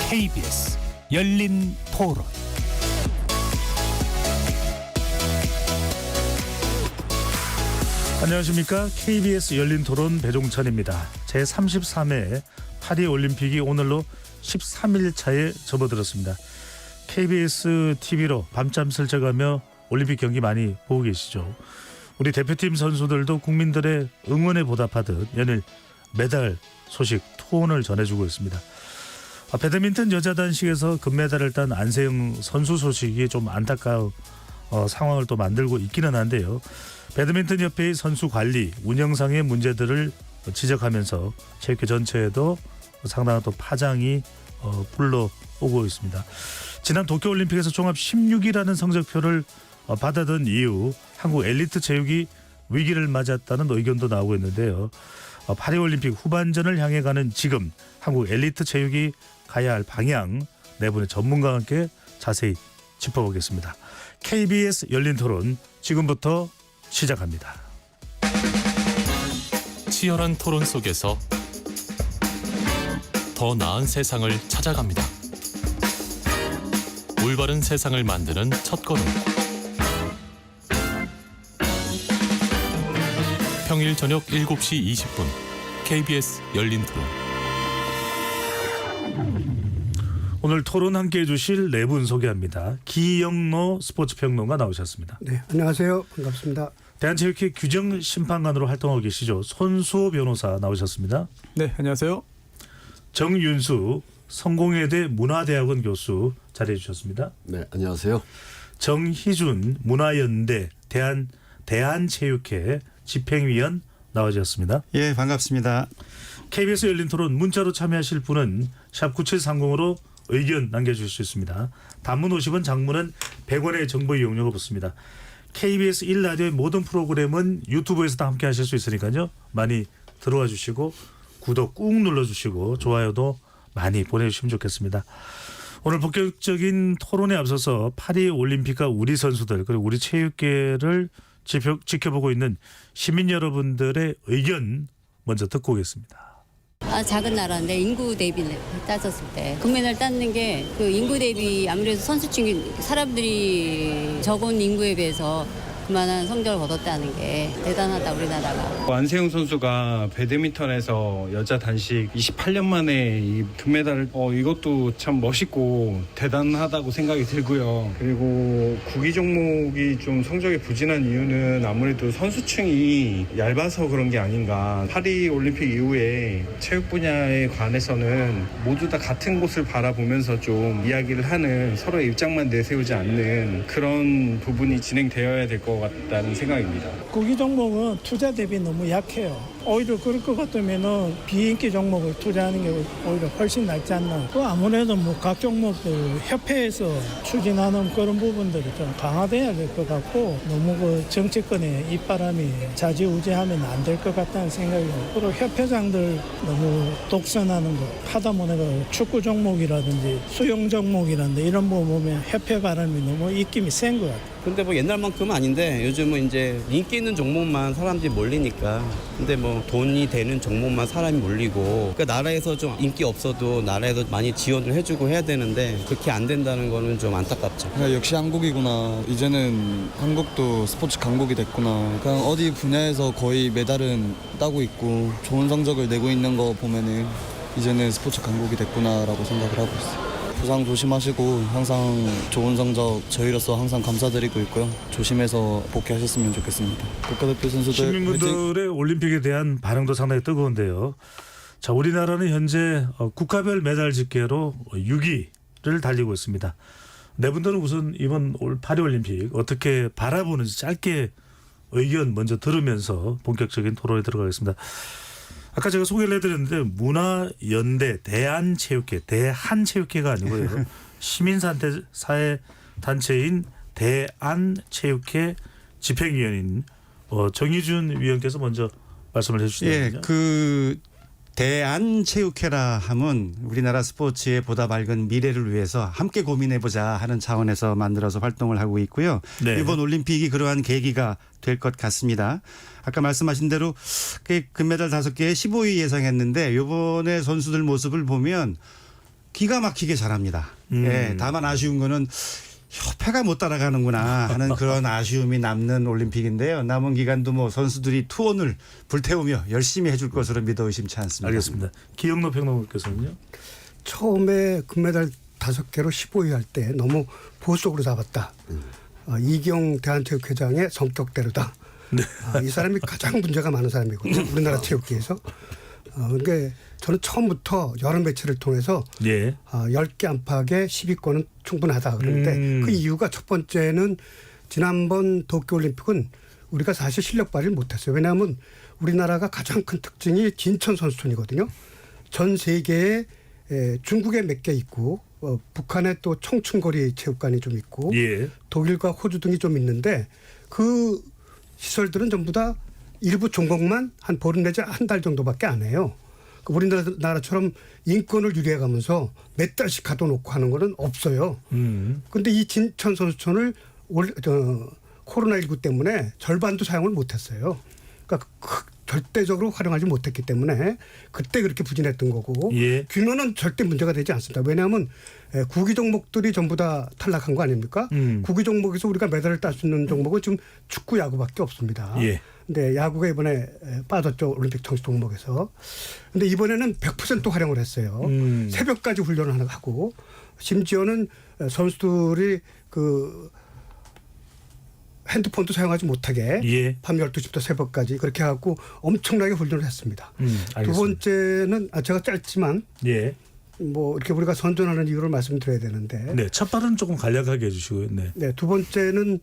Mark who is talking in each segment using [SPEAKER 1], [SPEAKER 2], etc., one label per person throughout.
[SPEAKER 1] KBS 열린 토론. 안녕하십니까. KBS 열린 토론 배종찬입니다. 제33회 파리올림픽이 오늘로 13일차에 접어들었습니다. KBS TV로 밤잠 설쳐가며 올림픽 경기 많이 보고 계시죠. 우리 대표팀 선수들도 국민들의 응원에 보답하듯 연일 메달 소식 투혼을 전해주고 있습니다. 배드민턴 여자 단식에서 금메달을 딴 안세영 선수 소식이 좀 안타까운 상황을 또 만들고 있기는 한데요. 배드민턴 협회의 선수 관리, 운영상의 문제들을 지적하면서 체육회 전체에도 상당한 또 파장이 불러오고 있습니다. 지난 도쿄올림픽에서 종합 16위라는 성적표를 받아든 이후 한국 엘리트 체육이 위기를 맞았다는 의견도 나오고 있는데요. 파리올림픽 후반전을 향해 가는 지금 한국 엘리트 체육이 가야 할 방향, 네 분의 전문가와 함께 자세히 짚어보겠습니다. KBS 열린 토론 지금부터 시작합니다.
[SPEAKER 2] 치열한 토론 속에서 더 나은 세상을 찾아갑니다. 올바른 세상을 만드는 첫걸음. 평일 저녁 7시 20분 KBS 열린 토론.
[SPEAKER 1] 오늘 토론 함께해 주실 네 분 소개합니다. 기영로 스포츠평론가 나오셨습니다.
[SPEAKER 3] 네, 안녕하세요. 반갑습니다.
[SPEAKER 1] 대한체육회 규정심판관으로 활동하고 계시죠. 손수호 변호사 나오셨습니다.
[SPEAKER 4] 네, 안녕하세요.
[SPEAKER 1] 정윤수 성공회대 문화대학원 교수 자리해 주셨습니다.
[SPEAKER 5] 네, 안녕하세요.
[SPEAKER 1] 정희준 문화연대 대한체육회 집행위원 나와주셨습니다.
[SPEAKER 6] 예, 반갑습니다.
[SPEAKER 1] KBS 열린 토론 문자로 참여하실 분은 샵 9730으로 의견 남겨주실 수 있습니다. 단문 50원, 장문은 100원의 정보 이용료가 붙습니다. KBS 1라디오의 모든 프로그램은 유튜브에서도 함께 하실 수 있으니까요. 많이 들어와 주시고 구독 꾹 눌러주시고 좋아요도 많이 보내주시면 좋겠습니다. 오늘 본격적인 토론에 앞서서 파리올림픽과 우리 선수들 그리고 우리 체육계를 지켜보고 있는 시민 여러분들의 의견 먼저 듣고 오겠습니다.
[SPEAKER 7] 작은 나라인데 인구 대비 따졌을 때 금메달 따는 게 그 인구 대비 아무래도 선수층이 사람들이 적은 인구에 비해서 그만한 성적을 거뒀다는 게 대단하다 우리나라가.
[SPEAKER 4] 안세영 선수가 배드민턴에서 여자 단식 28년 만에 이 금메달을 이것도 참 멋있고 대단하다고 생각이 들고요. 그리고 구기 종목이 좀 성적이 부진한 이유는 아무래도 선수층이 얇아서 그런 게 아닌가. 파리 올림픽 이후에 체육 분야에 관해서는 모두 다 같은 곳을 바라보면서 좀 이야기를 하는 서로의 입장만 내세우지 않는 그런 부분이 진행되어야 될 것 같다는 생각입니다.
[SPEAKER 3] 구기 종목은 투자 대비 너무 약해요. 오히려 그럴 것 같으면은 비인기 종목을 투자하는 게 오히려 훨씬 낫지 않나. 또 아무래도 뭐 각 종목들 협회에서 추진하는 그런 부분들이 좀 강화돼야 될 것 같고 너무 그 정치권의 입바람이 좌지우지하면 안 될 것 같다는 생각이 들어요. 그리고 협회장들 너무 독선하는 거 하다 보니까 축구 종목이라든지 수영 종목이라든지 이런 거 보면 협회 바람이 너무 입김이 센 것 같아요.
[SPEAKER 8] 근데 뭐 옛날만큼은 아닌데 요즘은 이제 인기 있는 종목만 사람들이 몰리니까 근데 뭐 돈이 되는 종목만 사람이 몰리고 그러니까 나라에서 좀 인기 없어도 나라에서 많이 지원을 해주고 해야 되는데 그렇게 안 된다는 거는 좀 안타깝죠.
[SPEAKER 6] 역시 한국이구나. 이제는 한국도 스포츠 강국이 됐구나. 그냥 어디 분야에서 거의 메달은 따고 있고 좋은 성적을 내고 있는 거 보면은 이제는 스포츠 강국이 됐구나라고 생각을 하고 있어요. 부상 조심하시고 항상 좋은 성적 저희로서 항상 감사드리고 있고요. 조심해서 복귀하셨으면 좋겠습니다. 국가대표 선수들
[SPEAKER 1] 시민분들의 올림픽에 대한 반응도 상당히 뜨거운데요. 자, 우리나라는 현재 국가별 메달 집계로 6위를 달리고 있습니다. 네 분들은 우선 이번 올 파리올림픽 어떻게 바라보는지 짧게 의견 먼저 들으면서 본격적인 토론에 들어가겠습니다. 아까 제가 소개를 해드렸는데 문화연대 대한체육회가 아니고요. 시민사회 단체인 대한체육회 집행위원인 정희준 위원께서 먼저 말씀을 해주시죠.
[SPEAKER 9] 그 대한체육회라 함은 우리나라 스포츠의 보다 밝은 미래를 위해서 함께 고민해보자 하는 차원에서 만들어서 활동을 하고 있고요.
[SPEAKER 1] 네.
[SPEAKER 9] 이번 올림픽이 그러한 계기가 될 것 같습니다. 아까 말씀하신 대로 금메달 5개에 15위 예상했는데 이번에 선수들 모습을 보면 기가 막히게 잘합니다. 예, 다만 아쉬운 거는 협회가 못 따라가는구나 하는 그런 아쉬움이 남는 올림픽인데요. 남은 기간도 뭐 선수들이 투혼을 불태우며 열심히 해줄 것으로 믿어 의심치 않습니다.
[SPEAKER 1] 알겠습니다. 기영로 평론가께서는요.
[SPEAKER 5] 처음에 금메달 5개로 15위 할 때 너무 보수적으로 잡았다. 이경 대한체육회장의 성격대로다.
[SPEAKER 1] 네.
[SPEAKER 5] 이 사람이 가장 문제가 많은 사람이거든요. 우리나라 체육계에서. 그러니까 저는 처음부터 여러 매체를 통해서
[SPEAKER 1] 예.
[SPEAKER 5] 10개 안팎의 10위권은 충분하다 그러는데 그 이유가 첫 번째는 지난번 도쿄올림픽은 우리가 사실 실력 발휘를 못했어요. 왜냐하면 우리나라가 가장 큰 특징이 진천 선수촌이거든요. 전 세계에 중국에 몇 개 있고 북한에 또 청춘거리 체육관이 좀 있고
[SPEAKER 1] 예.
[SPEAKER 5] 독일과 호주 등이 좀 있는데 그 시설들은 전부 다 일부 종목만 한 보름 내지 한 달 정도밖에 안 해요. 우리나라처럼 인권을 유리해가면서 몇 달씩 가둬놓고 하는 거는 없어요. 그런데 이 진천 선수촌을 코로나19 때문에 절반도 사용을 못했어요. 그러니까 절대적으로 활용하지 못했기 때문에 그때 그렇게 부진했던 거고
[SPEAKER 1] 예.
[SPEAKER 5] 규모는 절대 문제가 되지 않습니다. 왜냐하면 구기 종목들이 전부 다 탈락한 거 아닙니까? 구기 종목에서 우리가 메달을 딸 수 있는 종목은 지금 축구, 야구밖에 없습니다.
[SPEAKER 1] 예.
[SPEAKER 5] 근데 야구가 이번에 빠졌죠. 올림픽 정식 종목에서. 근데 이번에는 100% 활용을 했어요. 새벽까지 훈련을 하고 심지어는 선수들이 그 핸드폰도 사용하지 못하게
[SPEAKER 1] 예.
[SPEAKER 5] 밤 12시부터 새벽까지 그렇게 해갖고 엄청나게 훈련을 했습니다.
[SPEAKER 1] 알겠습니다.
[SPEAKER 5] 두 번째는 제가 짧지만
[SPEAKER 1] 예.
[SPEAKER 5] 뭐 이렇게 우리가 선전하는 이유를 말씀드려야 되는데
[SPEAKER 1] 네. 첫 발은 조금 간략하게 해주시고요. 네.
[SPEAKER 5] 네, 두 번째는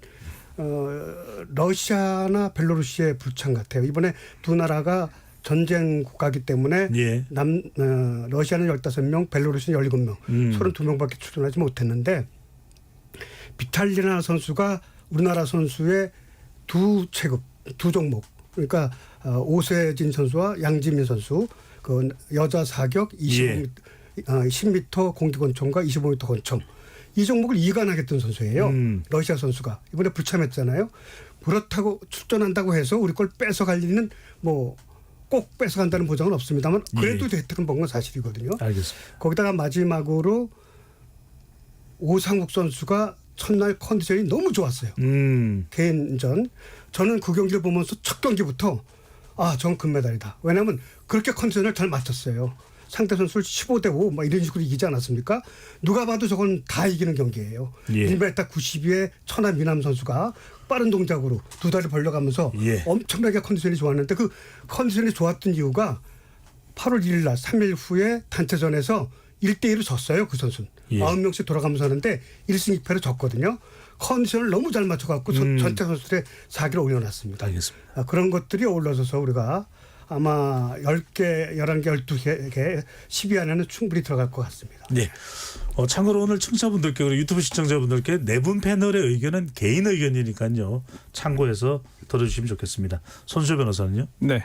[SPEAKER 5] 러시아나 벨로루시의 불참 같아요. 이번에 두 나라가 전쟁 국가이기 때문에
[SPEAKER 1] 예.
[SPEAKER 5] 러시아는 15명, 벨로루시는 17명, 32명밖에 출전하지 못했는데 비탈리나 선수가 우리나라 선수의 두 체급, 두 종목 그러니까 오세진 선수와 양지민 선수 그 여자 사격 10m 공기권총과 25m 권총 이 종목을 이관하겠던 선수예요. 러시아 선수가 이번에 불참했잖아요. 그렇다고 출전한다고 해서 우리 걸 뺏어갈 리는 뭐 꼭 뺏어간다는 보장은 없습니다만 그래도 혜택은 본 건 사실이거든요.
[SPEAKER 1] 알겠습니다.
[SPEAKER 5] 거기다가 마지막으로 오상욱 선수가 첫날 컨디션이 너무 좋았어요. 개인전. 저는 그 경기를 보면서 첫 경기부터 전 금메달이다. 왜냐하면 그렇게 컨디션을 잘 맞췄어요. 상대 선수를 15대5 막 이런 식으로 이기지 않았습니까? 누가 봐도 저건 다 이기는 경기예요.
[SPEAKER 1] 예.
[SPEAKER 5] 1m 92의 천안 미남 선수가 빠른 동작으로 두 다리 벌려가면서
[SPEAKER 1] 예.
[SPEAKER 5] 엄청나게 컨디션이 좋았는데 그 컨디션이 좋았던 이유가 8월 1일 날 3일 후에 단체전에서 1대1로 졌어요. 그 선수는.
[SPEAKER 1] 예.
[SPEAKER 5] 90명씩 돌아가면서 하는데 1승 2패로 졌거든요. 컨디션을 너무 잘 맞춰갖고 전체 선수들의 사기를 올려놨습니다.
[SPEAKER 1] 알겠습니다.
[SPEAKER 5] 그런 것들이 어울러서 우리가 아마 10개, 11개, 12개, 10위 안에는 충분히 들어갈 것 같습니다.
[SPEAKER 1] 네. 참고로 오늘 청취자분들께 그리고 유튜브 시청자분들께 네 분 패널의 의견은 개인 의견이니까요. 참고해서 들어주시면 좋겠습니다. 손수 변호사는요?
[SPEAKER 10] 네.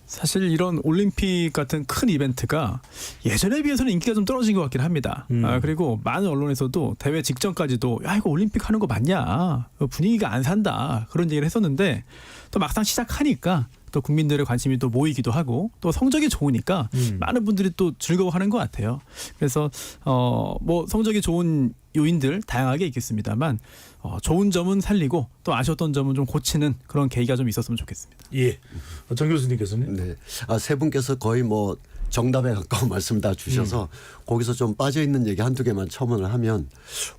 [SPEAKER 10] 사실 이런 올림픽 같은 큰 이벤트가 예전에 비해서는 인기가 좀 떨어진 것 같긴 합니다. 그리고 많은 언론에서도 대회 직전까지도 야 이거 올림픽 하는 거 맞냐 분위기가 안 산다 그런 얘기를 했었는데 또 막상 시작하니까 또 국민들의 관심이 또 모이기도 하고 또 성적이 좋으니까 많은 분들이 또 즐거워하는 것 같아요. 그래서 뭐 성적이 좋은 요인들 다양하게 있겠습니다만 좋은 점은 살리고 또 아쉬웠던 점은 좀 고치는 그런 계기가 좀 있었으면 좋겠습니다.
[SPEAKER 1] 예. 정 교수님께서는?
[SPEAKER 11] 네. 세 분께서 거의 뭐 정답에 가까운 말씀 다 주셔서 거기서 좀 빠져있는 얘기 한두 개만 첨언을 하면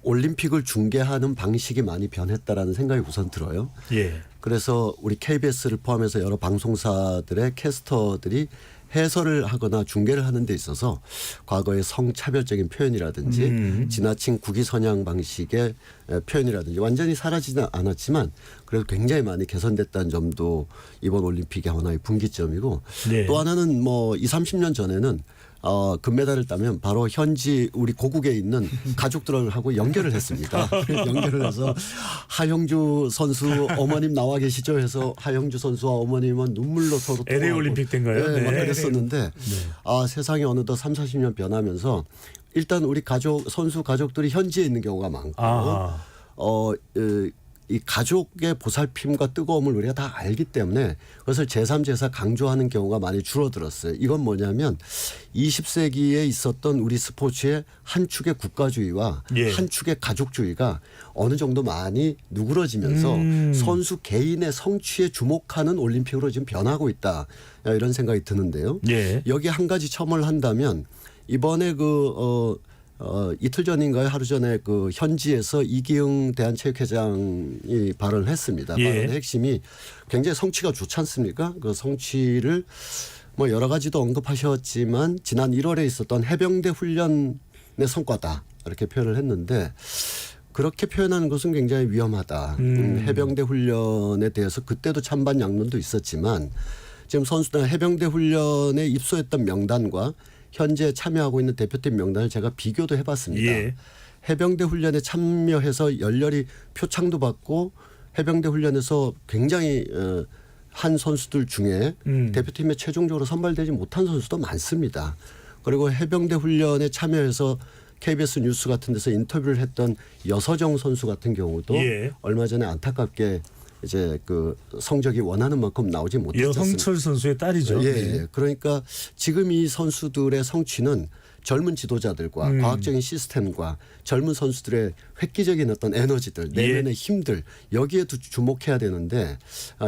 [SPEAKER 11] 올림픽을 중계하는 방식이 많이 변했다라는 생각이 우선 들어요.
[SPEAKER 1] 예.
[SPEAKER 11] 그래서 우리 KBS를 포함해서 여러 방송사들의 캐스터들이 해설을 하거나 중계를 하는 데 있어서 과거의 성차별적인 표현이라든지 지나친 국위선양 방식의 표현이라든지 완전히 사라지지 않았지만 그래도 굉장히 많이 개선됐다는 점도 이번 올림픽의 하나의 분기점이고
[SPEAKER 1] 네.
[SPEAKER 11] 또 하나는 뭐 20, 30년 전에는 금메달을 따면 바로 현지 우리 고국에 있는 가족들하고 연결을 했습니다. 연결을 해서 하영주 선수 어머님 나와 계시죠 해서 하영주 선수와 어머님은 눈물로 서로
[SPEAKER 1] LA 올림픽 때인가요?
[SPEAKER 11] 네,
[SPEAKER 1] 네.
[SPEAKER 11] 막 그랬었는데 세상이 어느덧 3, 40년 변하면서 일단 우리 선수 가족들이 현지에 있는 경우가 많고 이 가족의 보살핌과 뜨거움을 우리가 다 알기 때문에 그것을 제3, 제4 강조하는 경우가 많이 줄어들었어요. 이건 뭐냐면 20세기에 있었던 우리 스포츠의 한 축의 국가주의와
[SPEAKER 1] 예.
[SPEAKER 11] 한 축의 가족주의가 어느 정도 많이 누그러지면서 선수 개인의 성취에 주목하는 올림픽으로 지금 변하고 있다. 이런 생각이 드는데요.
[SPEAKER 1] 예.
[SPEAKER 11] 여기 한 가지 첨언을 한다면 이번에 이틀 전인가요? 하루 전에 그 현지에서 이기흥 대한체육회장이 발언을 했습니다.
[SPEAKER 1] 예.
[SPEAKER 11] 발언의 핵심이 굉장히 성취가 좋지 않습니까? 그 성취를 뭐 여러 가지도 언급하셨지만 지난 1월에 있었던 해병대 훈련의 성과다. 이렇게 표현을 했는데 그렇게 표현하는 것은 굉장히 위험하다. 해병대 훈련에 대해서 그때도 찬반 양론도 있었지만 지금 선수들 해병대 훈련에 입소했던 명단과 현재 참여하고 있는 대표팀 명단을 제가 비교도 해봤습니다.
[SPEAKER 1] 예.
[SPEAKER 11] 해병대 훈련에 참여해서 열렬히 표창도 받고 해병대 훈련에서 굉장히 한 선수들 중에 대표팀에 최종적으로 선발되지 못한 선수도 많습니다. 그리고 해병대 훈련에 참여해서 KBS 뉴스 같은 데서 인터뷰를 했던 여서정 선수 같은 경우도
[SPEAKER 1] 예.
[SPEAKER 11] 얼마 전에 안타깝게 이제 그 성적이 원하는 만큼 나오지 못했습니다.
[SPEAKER 1] 여성철 선수의 딸이죠.
[SPEAKER 11] 예, 예. 그러니까 지금 이 선수들의 성취는 젊은 지도자들과 과학적인 시스템과 젊은 선수들의 획기적인 어떤 에너지들, 내면의 힘들 여기에 주목해야 되는데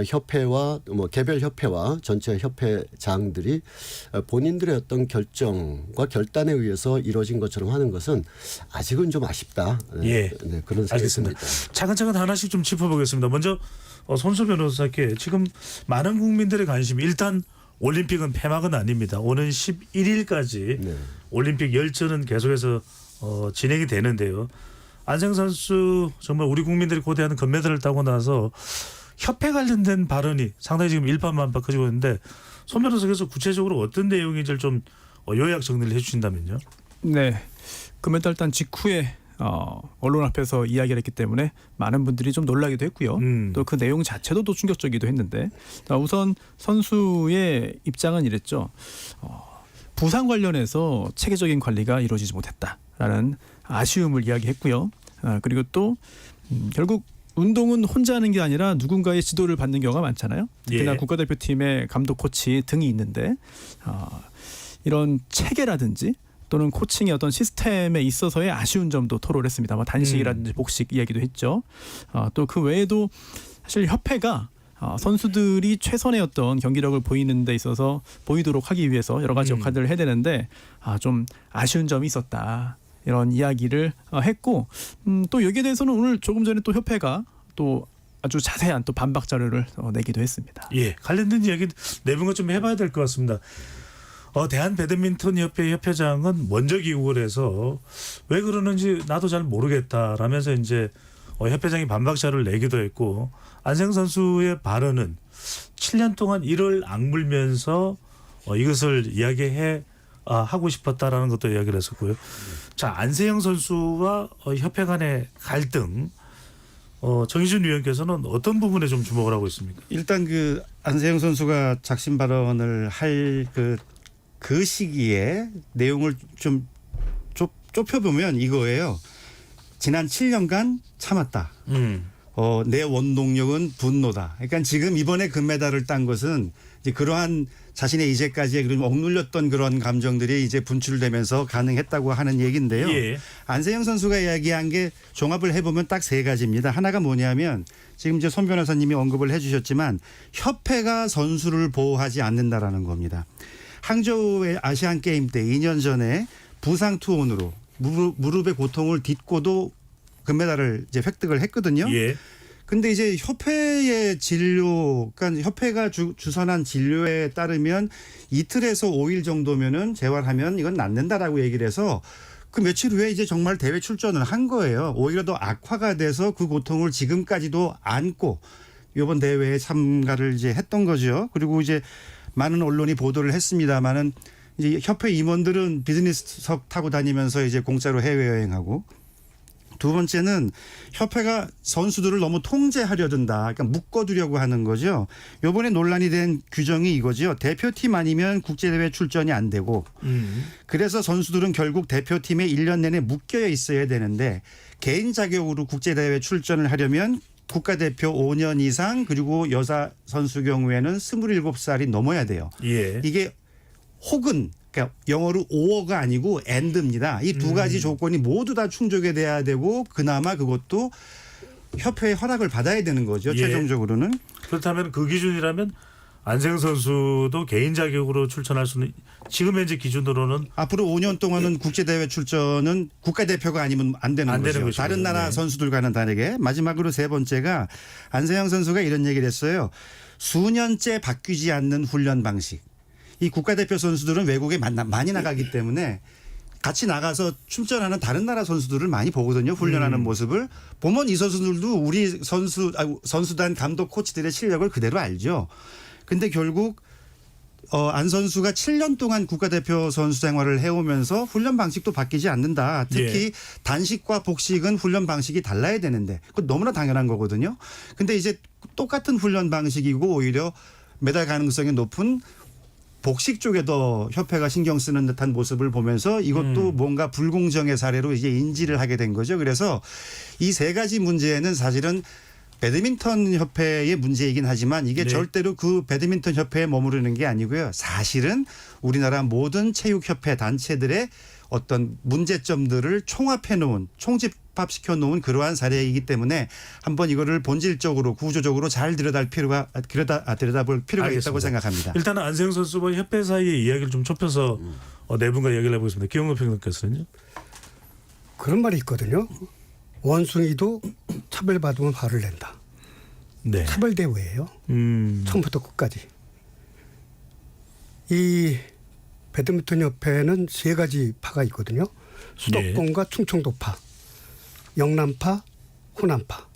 [SPEAKER 11] 협회와 뭐 개별 협회와 전체 협회장들이 본인들의 어떤 결정과 결단에 의해서 이루어진 것처럼 하는 것은 아직은 좀 아쉽다.
[SPEAKER 1] 예.
[SPEAKER 11] 네, 그런 생각이
[SPEAKER 1] 알겠습니다.
[SPEAKER 11] 듭니다.
[SPEAKER 1] 차근차근 하나씩 좀 짚어보겠습니다. 먼저 손수 변호사께 지금 많은 국민들의 관심이 일단 올림픽은 폐막은 아닙니다. 오는 11일까지
[SPEAKER 11] 네.
[SPEAKER 1] 올림픽 열전은 계속해서 진행이 되는데요. 안생 선수 정말 우리 국민들이 고대하는 금메달을 따고 나서 협회 관련된 발언이 상당히 지금 일파만파 커지고 있는데 손 변호사께서 구체적으로 어떤 내용인지를 좀 요약 정리를 해 주신다면요.
[SPEAKER 10] 네, 금메달 딴 직후에 언론 앞에서 이야기를 했기 때문에 많은 분들이 좀 놀라기도 했고요. 또 그 내용 자체도 또 충격적이기도 했는데 우선 선수의 입장은 이랬죠. 부상 관련해서 체계적인 관리가 이루어지지 못했다라는 아쉬움을 이야기했고요. 그리고 또 결국 운동은 혼자 하는 게 아니라 누군가의 지도를 받는 경우가 많잖아요. 특히나
[SPEAKER 1] 예.
[SPEAKER 10] 국가대표팀의 감독, 코치 등이 있는데 이런 체계라든지 또는 코칭의 어떤 시스템에 있어서의 아쉬운 점도 토로를 했습니다. 뭐 단식이라든지 복식 이야기도 했죠. 또 그 외에도 사실 협회가 선수들이 최선의 어떤 경기력을 보이는 데 있어서 보이도록 하기 위해서 여러 가지 역할들을 해야 되는데 좀 아쉬운 점이 있었다. 이런 이야기를 했고 또 여기에 대해서는 오늘 조금 전에 또 협회가 또 아주 자세한 또 반박 자료를 내기도 했습니다.
[SPEAKER 1] 예, 관련된 이야기 내부가 좀 해봐야 될 것 같습니다. 대한배드민턴협회 협회장은 먼저 귀국을 해서 왜 그러는지 나도 잘 모르겠다라면서 이제 협회장이 반박 자료를 내기도 했고 안생 선수의 발언은 7년 동안 이를 악물면서 이것을 이야기해 하고 싶었다라는 것도 이야기를 했었고요. 자, 안세영 선수와 협회 간의 갈등 정희준 위원께서는 어떤 부분에 좀 주목을 하고 있습니까?
[SPEAKER 9] 일단 그 안세영 선수가 작심 발언을 할 그 시기에 내용을 좀 좁혀보면 이거예요. 지난 7년간 참았다. 내 원동력은 분노다. 그러니까 지금 이번에 금메달을 딴 것은 이제 그러한 자신의 이제까지의 억눌렸던 그런 감정들이 이제 분출되면서 가능했다고 하는 얘기인데요.
[SPEAKER 1] 예.
[SPEAKER 9] 안세영 선수가 이야기한 게 종합을 해보면 딱 세 가지입니다. 하나가 뭐냐면 지금 이제 손 변호사님이 언급을 해주셨지만 협회가 선수를 보호하지 않는다라는 겁니다. 항저우의 아시안 게임 때 2년 전에 부상 투혼으로 무릎의 고통을 딛고도 금메달을 이제 획득을 했거든요.
[SPEAKER 1] 예.
[SPEAKER 9] 근데 이제 협회의 진료, 그러니까 협회가 주선한 진료에 따르면 이틀에서 5일 정도면은 재활하면 이건 낫는다라고 얘기를 해서 그 며칠 후에 이제 정말 대회 출전을 한 거예요. 오히려 더 악화가 돼서 그 고통을 지금까지도 안고 이번 대회에 참가를 이제 했던 거죠. 그리고 이제 많은 언론이 보도를 했습니다만은 이제 협회 임원들은 비즈니스석 타고 다니면서 이제 공짜로 해외여행하고 두 번째는 협회가 선수들을 너무 통제하려 든다. 그러니까 묶어두려고 하는 거죠. 이번에 논란이 된 규정이 이거죠. 대표팀 아니면 국제대회 출전이 안 되고 그래서 선수들은 결국 대표팀에 1년 내내 묶여 있어야 되는데 개인 자격으로 국제대회 출전을 하려면 국가대표 5년 이상 그리고 여자 선수 경우에는 27살이 넘어야 돼요.
[SPEAKER 1] 예.
[SPEAKER 9] 이게 혹은 그러니까 영어로 or가 아니고 and입니다. 이 두 가지 조건이 모두 다 충족이 돼야 되고 그나마 그것도 협회의 허락을 받아야 되는 거죠.
[SPEAKER 1] 예.
[SPEAKER 9] 최종적으로는.
[SPEAKER 1] 그렇다면 그 기준이라면 안세영 선수도 개인 자격으로 출전할 수는 지금 현재 기준으로는
[SPEAKER 9] 앞으로 5년 동안은 국제대회 출전은 국가대표가 아니면 안 되는
[SPEAKER 1] 안 되는
[SPEAKER 9] 거죠.
[SPEAKER 1] 것이고요.
[SPEAKER 9] 다른 나라
[SPEAKER 1] 네.
[SPEAKER 9] 선수들과는 다르게. 마지막으로 세 번째가 안세영 선수가 이런 얘기를 했어요. 수년째 바뀌지 않는 훈련 방식. 이 국가대표 선수들은 외국에 많이 나가기 때문에 같이 나가서 출전하는 다른 나라 선수들을 많이 보거든요. 훈련하는 모습을. 보면 이 선수들도 우리 선수단 감독 코치들의 실력을 그대로 알죠. 근데 결국 안 선수가 7년 동안 국가대표 선수 생활을 해오면서 훈련 방식도 바뀌지 않는다. 특히
[SPEAKER 1] 예.
[SPEAKER 9] 단식과 복식은 훈련 방식이 달라야 되는데 그건 너무나 당연한 거거든요. 근데 이제 똑같은 훈련 방식이고 오히려 메달 가능성이 높은 복식 쪽에 더 협회가 신경 쓰는 듯한 모습을 보면서 이것도 뭔가 불공정의 사례로 이제 인지를 하게 된 거죠. 그래서 이 세 가지 문제는 사실은 배드민턴 협회의 문제이긴 하지만 이게
[SPEAKER 1] 네.
[SPEAKER 9] 절대로 그 배드민턴 협회에 머무르는 게 아니고요. 사실은 우리나라 모든 체육협회 단체들의 어떤 문제점들을 총합해 놓은 총집합시켜 놓은 그러한 사례이기 때문에 한번 이거를 본질적으로 구조적으로 잘 들여다볼 필요가
[SPEAKER 1] 알겠습니다.
[SPEAKER 9] 있다고 생각합니다.
[SPEAKER 1] 일단은 안세영 선수와 협회 사이의 이야기를 좀 좁혀서 네 분과 이야기를 해보겠습니다. 기영로 평론가께서는요.
[SPEAKER 5] 그런 말이 있거든요. 원숭이도 차별받으면 화를 낸다.
[SPEAKER 1] 네.
[SPEAKER 5] 차별대우예요. 처음부터 끝까지. 이 배드민턴 협회는 세 가지 파가 있거든요. 수도권과 충청도파, 영남파, 호남파.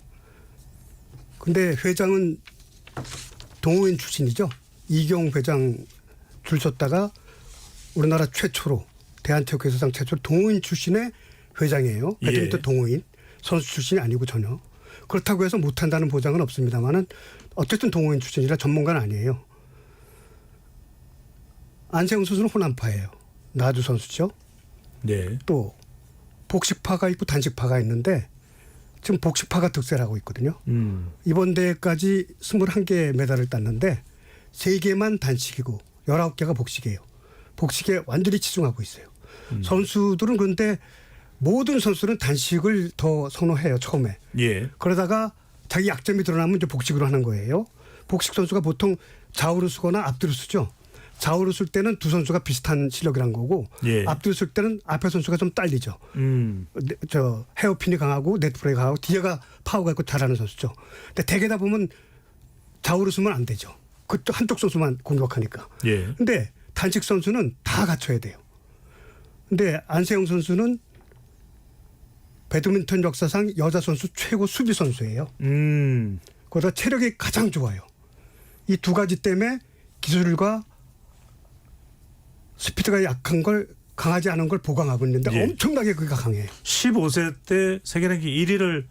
[SPEAKER 5] 근데 회장은 동호인 출신이죠. 이경 회장 줄 섰다가 우리나라 최초로 대한체육회사상 최초로 동호인 출신의 회장이에요. 배드민턴
[SPEAKER 1] 예.
[SPEAKER 5] 동호인. 선수 출신이 아니고 전혀. 그렇다고 해서 못한다는 보장은 없습니다만은 어쨌든 동호인 출신이라 전문가는 아니에요. 안세영 선수는 호남파예요. 나주 선수죠.
[SPEAKER 1] 네.
[SPEAKER 5] 또 복식파가 있고 단식파가 있는데 지금 복식파가 득세를 하고 있거든요. 이번 대회까지 21개 메달을 땄는데 3개만 단식이고 19개가 복식이에요. 복식에 완전히 치중하고 있어요. 선수들은 그런데 모든 선수는 단식을 더 선호해요. 처음에.
[SPEAKER 1] 예.
[SPEAKER 5] 그러다가 자기 약점이 드러나면 이제 복식으로 하는 거예요. 복식 선수가 보통 좌우로 쓰거나 앞뒤로 쓰죠. 좌우로 쓸 때는 두 선수가 비슷한 실력이란 거고
[SPEAKER 1] 예.
[SPEAKER 5] 앞뒤로 쓸 때는 앞에 선수가 좀 딸리죠. 저 헤어핀이 강하고 네트플레이 강하고 뒤에가 파워가 있고 잘하는 선수죠. 근데 대개다 보면 좌우로 쓰면 안 되죠. 그쪽 한쪽 선수만 공격하니까.
[SPEAKER 1] 예.
[SPEAKER 5] 근데 단식 선수는 다 갖춰야 돼요. 근데 안세영 선수는 배드민턴 역사상 여자 선수 최고 수비 선수예요. 거기다 체력이 가장 좋아요. 이 두 가지 때문에 기술과 스피드가 약한 걸 강하지 않은 걸 보강하고 있는데
[SPEAKER 1] 예.
[SPEAKER 5] 엄청나게 그가 강해요.
[SPEAKER 1] 15세 때 세계랭킹 1위를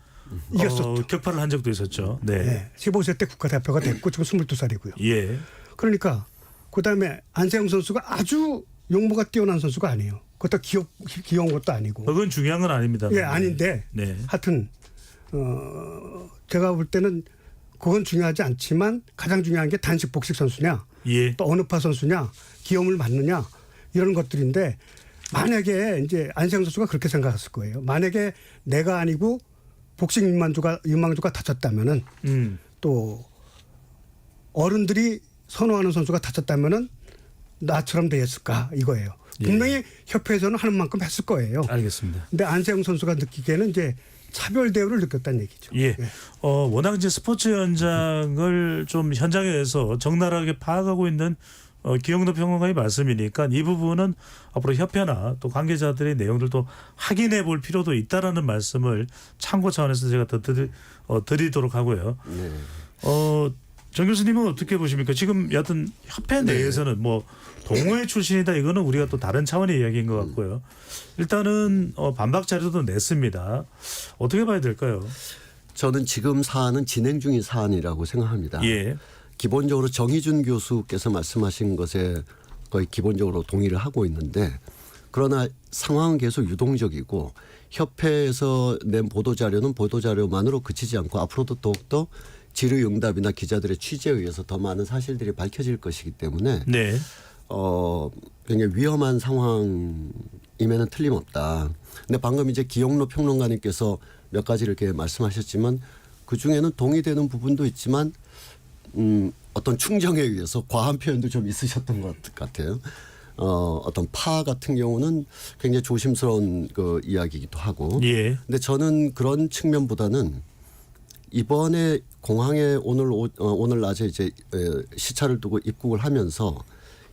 [SPEAKER 5] 이겼었죠.
[SPEAKER 1] 격파를 한 적도 있었죠. 네.
[SPEAKER 5] 네. 15세 때 국가대표가 됐고 지금 22살이고요.
[SPEAKER 1] 예.
[SPEAKER 5] 그러니까 그다음에 안세영 선수가 아주 용모가 뛰어난 선수가 아니에요. 그것도 귀여운 것도 아니고.
[SPEAKER 1] 그건 중요한 건 아닙니다.
[SPEAKER 5] 예, 아닌데
[SPEAKER 1] 네.
[SPEAKER 5] 하여튼 제가 볼 때는 그건 중요하지 않지만 가장 중요한 게 단식 복식 선수냐
[SPEAKER 1] 예.
[SPEAKER 5] 또 어느 파 선수냐 기염을 맞느냐 이런 것들인데 만약에 이제 안세영 선수가 그렇게 생각했을 거예요. 만약에 내가 아니고 복식 유망주가 다쳤다면은 또 어른들이 선호하는 선수가 다쳤다면은 나처럼 되었을까 이거예요. 분명히 협회에서는 하는 만큼 했을 거예요.
[SPEAKER 1] 알겠습니다.
[SPEAKER 5] 근데 안세영 선수가 느끼기에는 이제 차별 대우를 느꼈다는 얘기죠.
[SPEAKER 1] 예. 워낙 이제 스포츠 현장을 좀 현장에서 적나라하게 파악하고 있는 기영도 평론가의 말씀이니까 이 부분은 앞으로 협회나 또 관계자들의 내용들도 확인해 볼 필요도 있다라는 말씀을 참고 차원에서 제가 더 드리도록 하고요.
[SPEAKER 11] 네.
[SPEAKER 1] 정 교수님은 어떻게 보십니까? 지금 여하튼 협회 내에서는 뭐 동호회 출신이다 이거는 우리가 또 다른 차원의 이야기인 것 같고요. 일단은 반박 자료도 냈습니다. 어떻게 봐야 될까요?
[SPEAKER 11] 저는 지금 사안은 진행 중인 사안이라고 생각합니다.
[SPEAKER 1] 예.
[SPEAKER 11] 기본적으로 정희준 교수께서 말씀하신 것에 거의 기본적으로 동의를 하고 있는데 그러나 상황은 계속 유동적이고 협회에서 낸 보도자료는 보도자료만으로 그치지 않고 앞으로도 더욱더 질의응답이나 기자들의 취재에 의해서 더 많은 사실들이 밝혀질 것이기 때문에
[SPEAKER 1] 네.
[SPEAKER 11] 굉장히 위험한 상황임에는 틀림없다. 근데 방금 이제 기영로 평론가님께서 몇 가지 이렇게 말씀하셨지만 그 중에는 동의되는 부분도 있지만 어떤 충정에 의해서 과한 표현도 좀 있으셨던 것 같아요. 어떤 파 같은 경우는 굉장히 조심스러운 그 이야기이기도 하고.
[SPEAKER 1] 예.
[SPEAKER 11] 근데 저는 그런 측면보다는 이번에 공항에 오늘 낮에 이제 시차를 두고 입국을 하면서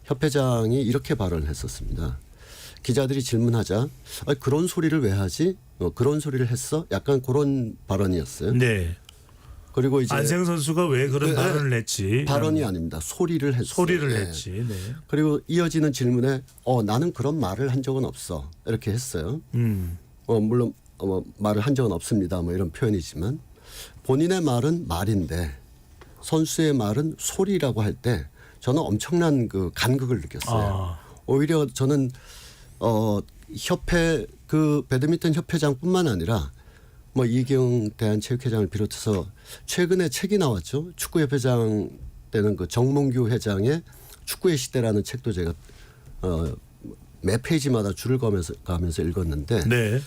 [SPEAKER 11] 협회장이 이렇게 발언을 했었습니다. 기자들이 질문하자 그런 소리를 왜 하지? 그런 소리를 했어? 약간 그런 발언이었어요.
[SPEAKER 1] 네.
[SPEAKER 11] 그리고 이제
[SPEAKER 1] 안세영 선수가 왜 그런 발언을 했지?
[SPEAKER 11] 발언이 아닙니다. 소리를 했어요.
[SPEAKER 1] 소리를
[SPEAKER 11] 네.
[SPEAKER 1] 했지. 네.
[SPEAKER 11] 그리고 이어지는 질문에 나는 그런 말을 한 적은 없어. 이렇게 했어요. 물론 말을 한 적은 없습니다. 뭐 이런 표현이지만 본인의 말은 말인데 선수의 말은 소리라고 할 때 저는 엄청난 그 간극을 느꼈어요. 오히려 저는 협회 그 배드민턴 협회장뿐만 아니라 뭐 이경 대한체육회장을 비롯해서 최근에 책이 나왔죠. 축구협회장 때는 그 정몽규 회장의 축구의 시대라는 책도 제가 매 페이지마다 줄을 가면서 읽었는데
[SPEAKER 1] 네.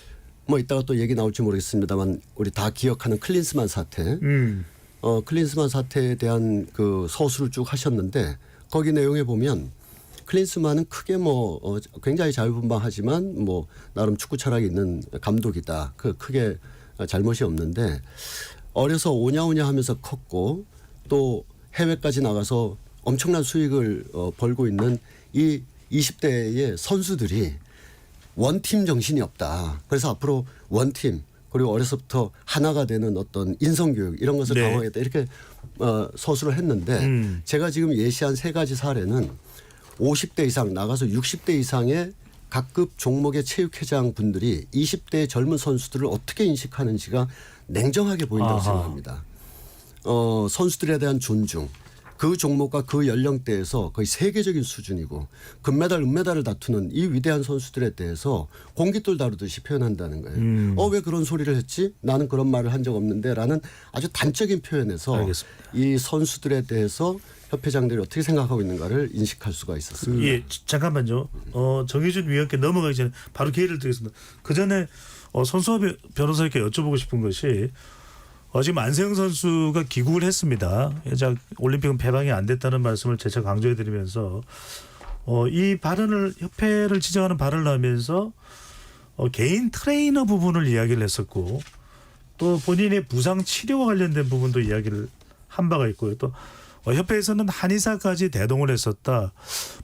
[SPEAKER 11] 뭐 이따가 또 얘기 나올지 모르겠습니다만 우리 다 기억하는 클린스만 사태. 클린스만 사태에 대한 그 서술을 쭉 하셨는데 거기 내용에 보면 클린스만은 크게 굉장히 자유분방하지만 뭐 나름 축구 철학이 있는 감독이다. 크게 잘못이 없는데 어려서 오냐오냐 하면서 컸고 또 해외까지 나가서 엄청난 수익을 벌고 있는 이 20대의 선수들이 원팀 정신이 없다. 그래서 앞으로 원팀 그리고 어려서부터 하나가 되는 어떤 인성교육 이런 것을
[SPEAKER 1] 네.
[SPEAKER 11] 강화하겠다. 이렇게 서술을 했는데 제가 지금 예시한 세 가지 사례는 50대 이상 나가서 60대 이상의 각급 종목의 체육회장 분들이 20대의 젊은 선수들을 어떻게 인식하는지가 냉정하게 보인다고 생각합니다. 선수들에 대한 존중, 그 종목과 그 연령대에서 거의 세계적인 수준이고 금메달, 은메달을 다투는 이 위대한 선수들에 대해서 공깃돌 다루듯이 표현한다는 거예요. 왜 그런 소리를 했지? 나는 그런 말을 한 적 없는데 라는 아주 단적인 표현에서
[SPEAKER 1] 알겠습니다.
[SPEAKER 11] 이 선수들에 대해서 협회장들이 어떻게 생각하고 있는가를 인식할 수가 있었습니다.
[SPEAKER 1] 예, 잠깐만요. 정의준 위원께 넘어가기 전에 바로 기회를 드리겠습니다. 그 전에 손수아 변호사님께 여쭤보고 싶은 것이 지금 안세영 선수가 귀국을 했습니다. 올림픽은 배방이 안 됐다는 말씀을 재차 강조해드리면서 이 발언을 협회를 지적하는 발언을 하면서 개인 트레이너 부분을 이야기를 했었고 또 본인의 부상 치료와 관련된 부분도 이야기를 한 바가 있고요. 또 협회에서는 한의사까지 대동을 했었다.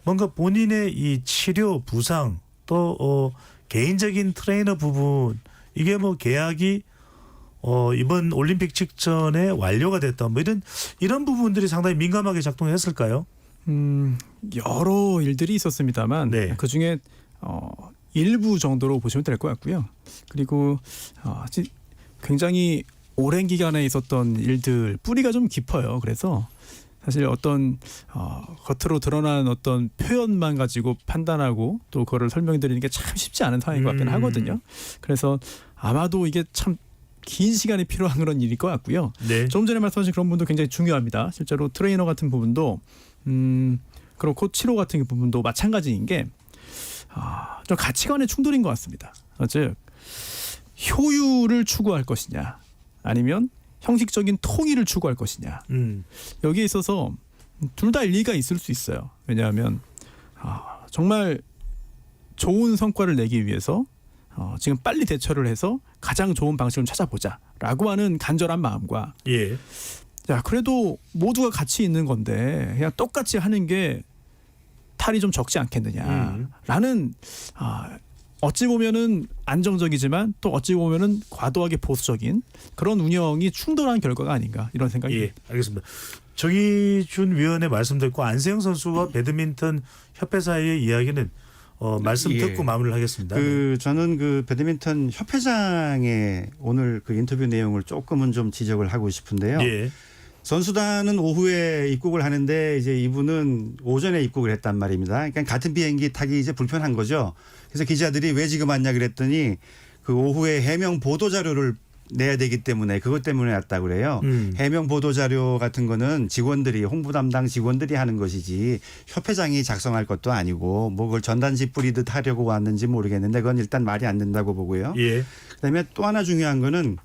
[SPEAKER 1] 뭔가 본인의 이 치료, 부상 또 개인적인 트레이너 부분 이게 뭐 계약이 이번 올림픽 직전에 완료가 됐다. 뭐 이런 부분들이 상당히 민감하게 작동했을까요?
[SPEAKER 10] 여러 일들이 있었습니다만
[SPEAKER 1] 네.
[SPEAKER 10] 그 중에 일부 정도로 보시면 될 것 같고요. 그리고 굉장히 오랜 기간에 있었던 일들 뿌리가 좀 깊어요. 그래서 사실 어떤 겉으로 드러난 어떤 표현만 가지고 판단하고 또 그거를 설명드리는 게 참 쉽지 않은 상황인 것 같긴 하거든요. 그래서 아마도 이게 참 긴 시간이 필요한 그런 일일 것 같고요.
[SPEAKER 1] 네.
[SPEAKER 10] 조금 전에 말씀하신 그런 부분도 굉장히 중요합니다. 실제로 트레이너 같은 부분도 그리고 치료 같은 부분도 마찬가지인 게 좀 가치관의 충돌인 것 같습니다. 즉 효율을 추구할 것이냐 아니면 형식적인 통일을 추구할 것이냐. 여기에 있어서 둘 다 일리가 있을 수 있어요. 왜냐하면 정말 좋은 성과를 내기 위해서 지금 빨리 대처를 해서 가장 좋은 방식을 찾아보자라고 하는 간절한 마음과
[SPEAKER 1] 예.
[SPEAKER 10] 야 그래도 모두가 같이 있는 건데 그냥 똑같이 하는 게 탈이 좀 적지 않겠느냐라는 어찌 보면은 안정적이지만 또 어찌 보면은 과도하게 보수적인 그런 운영이 충돌한 결과가 아닌가 이런 생각이
[SPEAKER 1] 예, 알겠습니다. 정의준 위원의 말씀 듣고 안세영 선수와 배드민턴 협회 사이의 이야기는 말씀 듣고 마무리를 하겠습니다.
[SPEAKER 9] 저는 그 배드민턴 협회장의 오늘 그 인터뷰 내용을 조금은 좀 지적을 하고 싶은데요.
[SPEAKER 1] 예.
[SPEAKER 9] 선수단은 오후에 입국을 하는데 이제 이분은 오전에 입국을 했단 말입니다. 그러니까 같은 비행기 타기 이제 불편한 거죠. 그래서 기자들이 왜 지금 왔냐 그랬더니 그 오후에 해명 보도 자료를 내야 되기 때문에 그것 때문에 왔다고 그래요. 해명 보도 자료 같은 거는 직원들이 홍보 담당 직원들이 하는 것이지 협회장이 작성할 것도 아니고 뭐 그걸 전단지 뿌리듯 하려고 왔는지 모르겠는데 그건 일단 말이 안 된다고 보고요.
[SPEAKER 1] 예.
[SPEAKER 9] 그다음에 또 하나 중요한 거는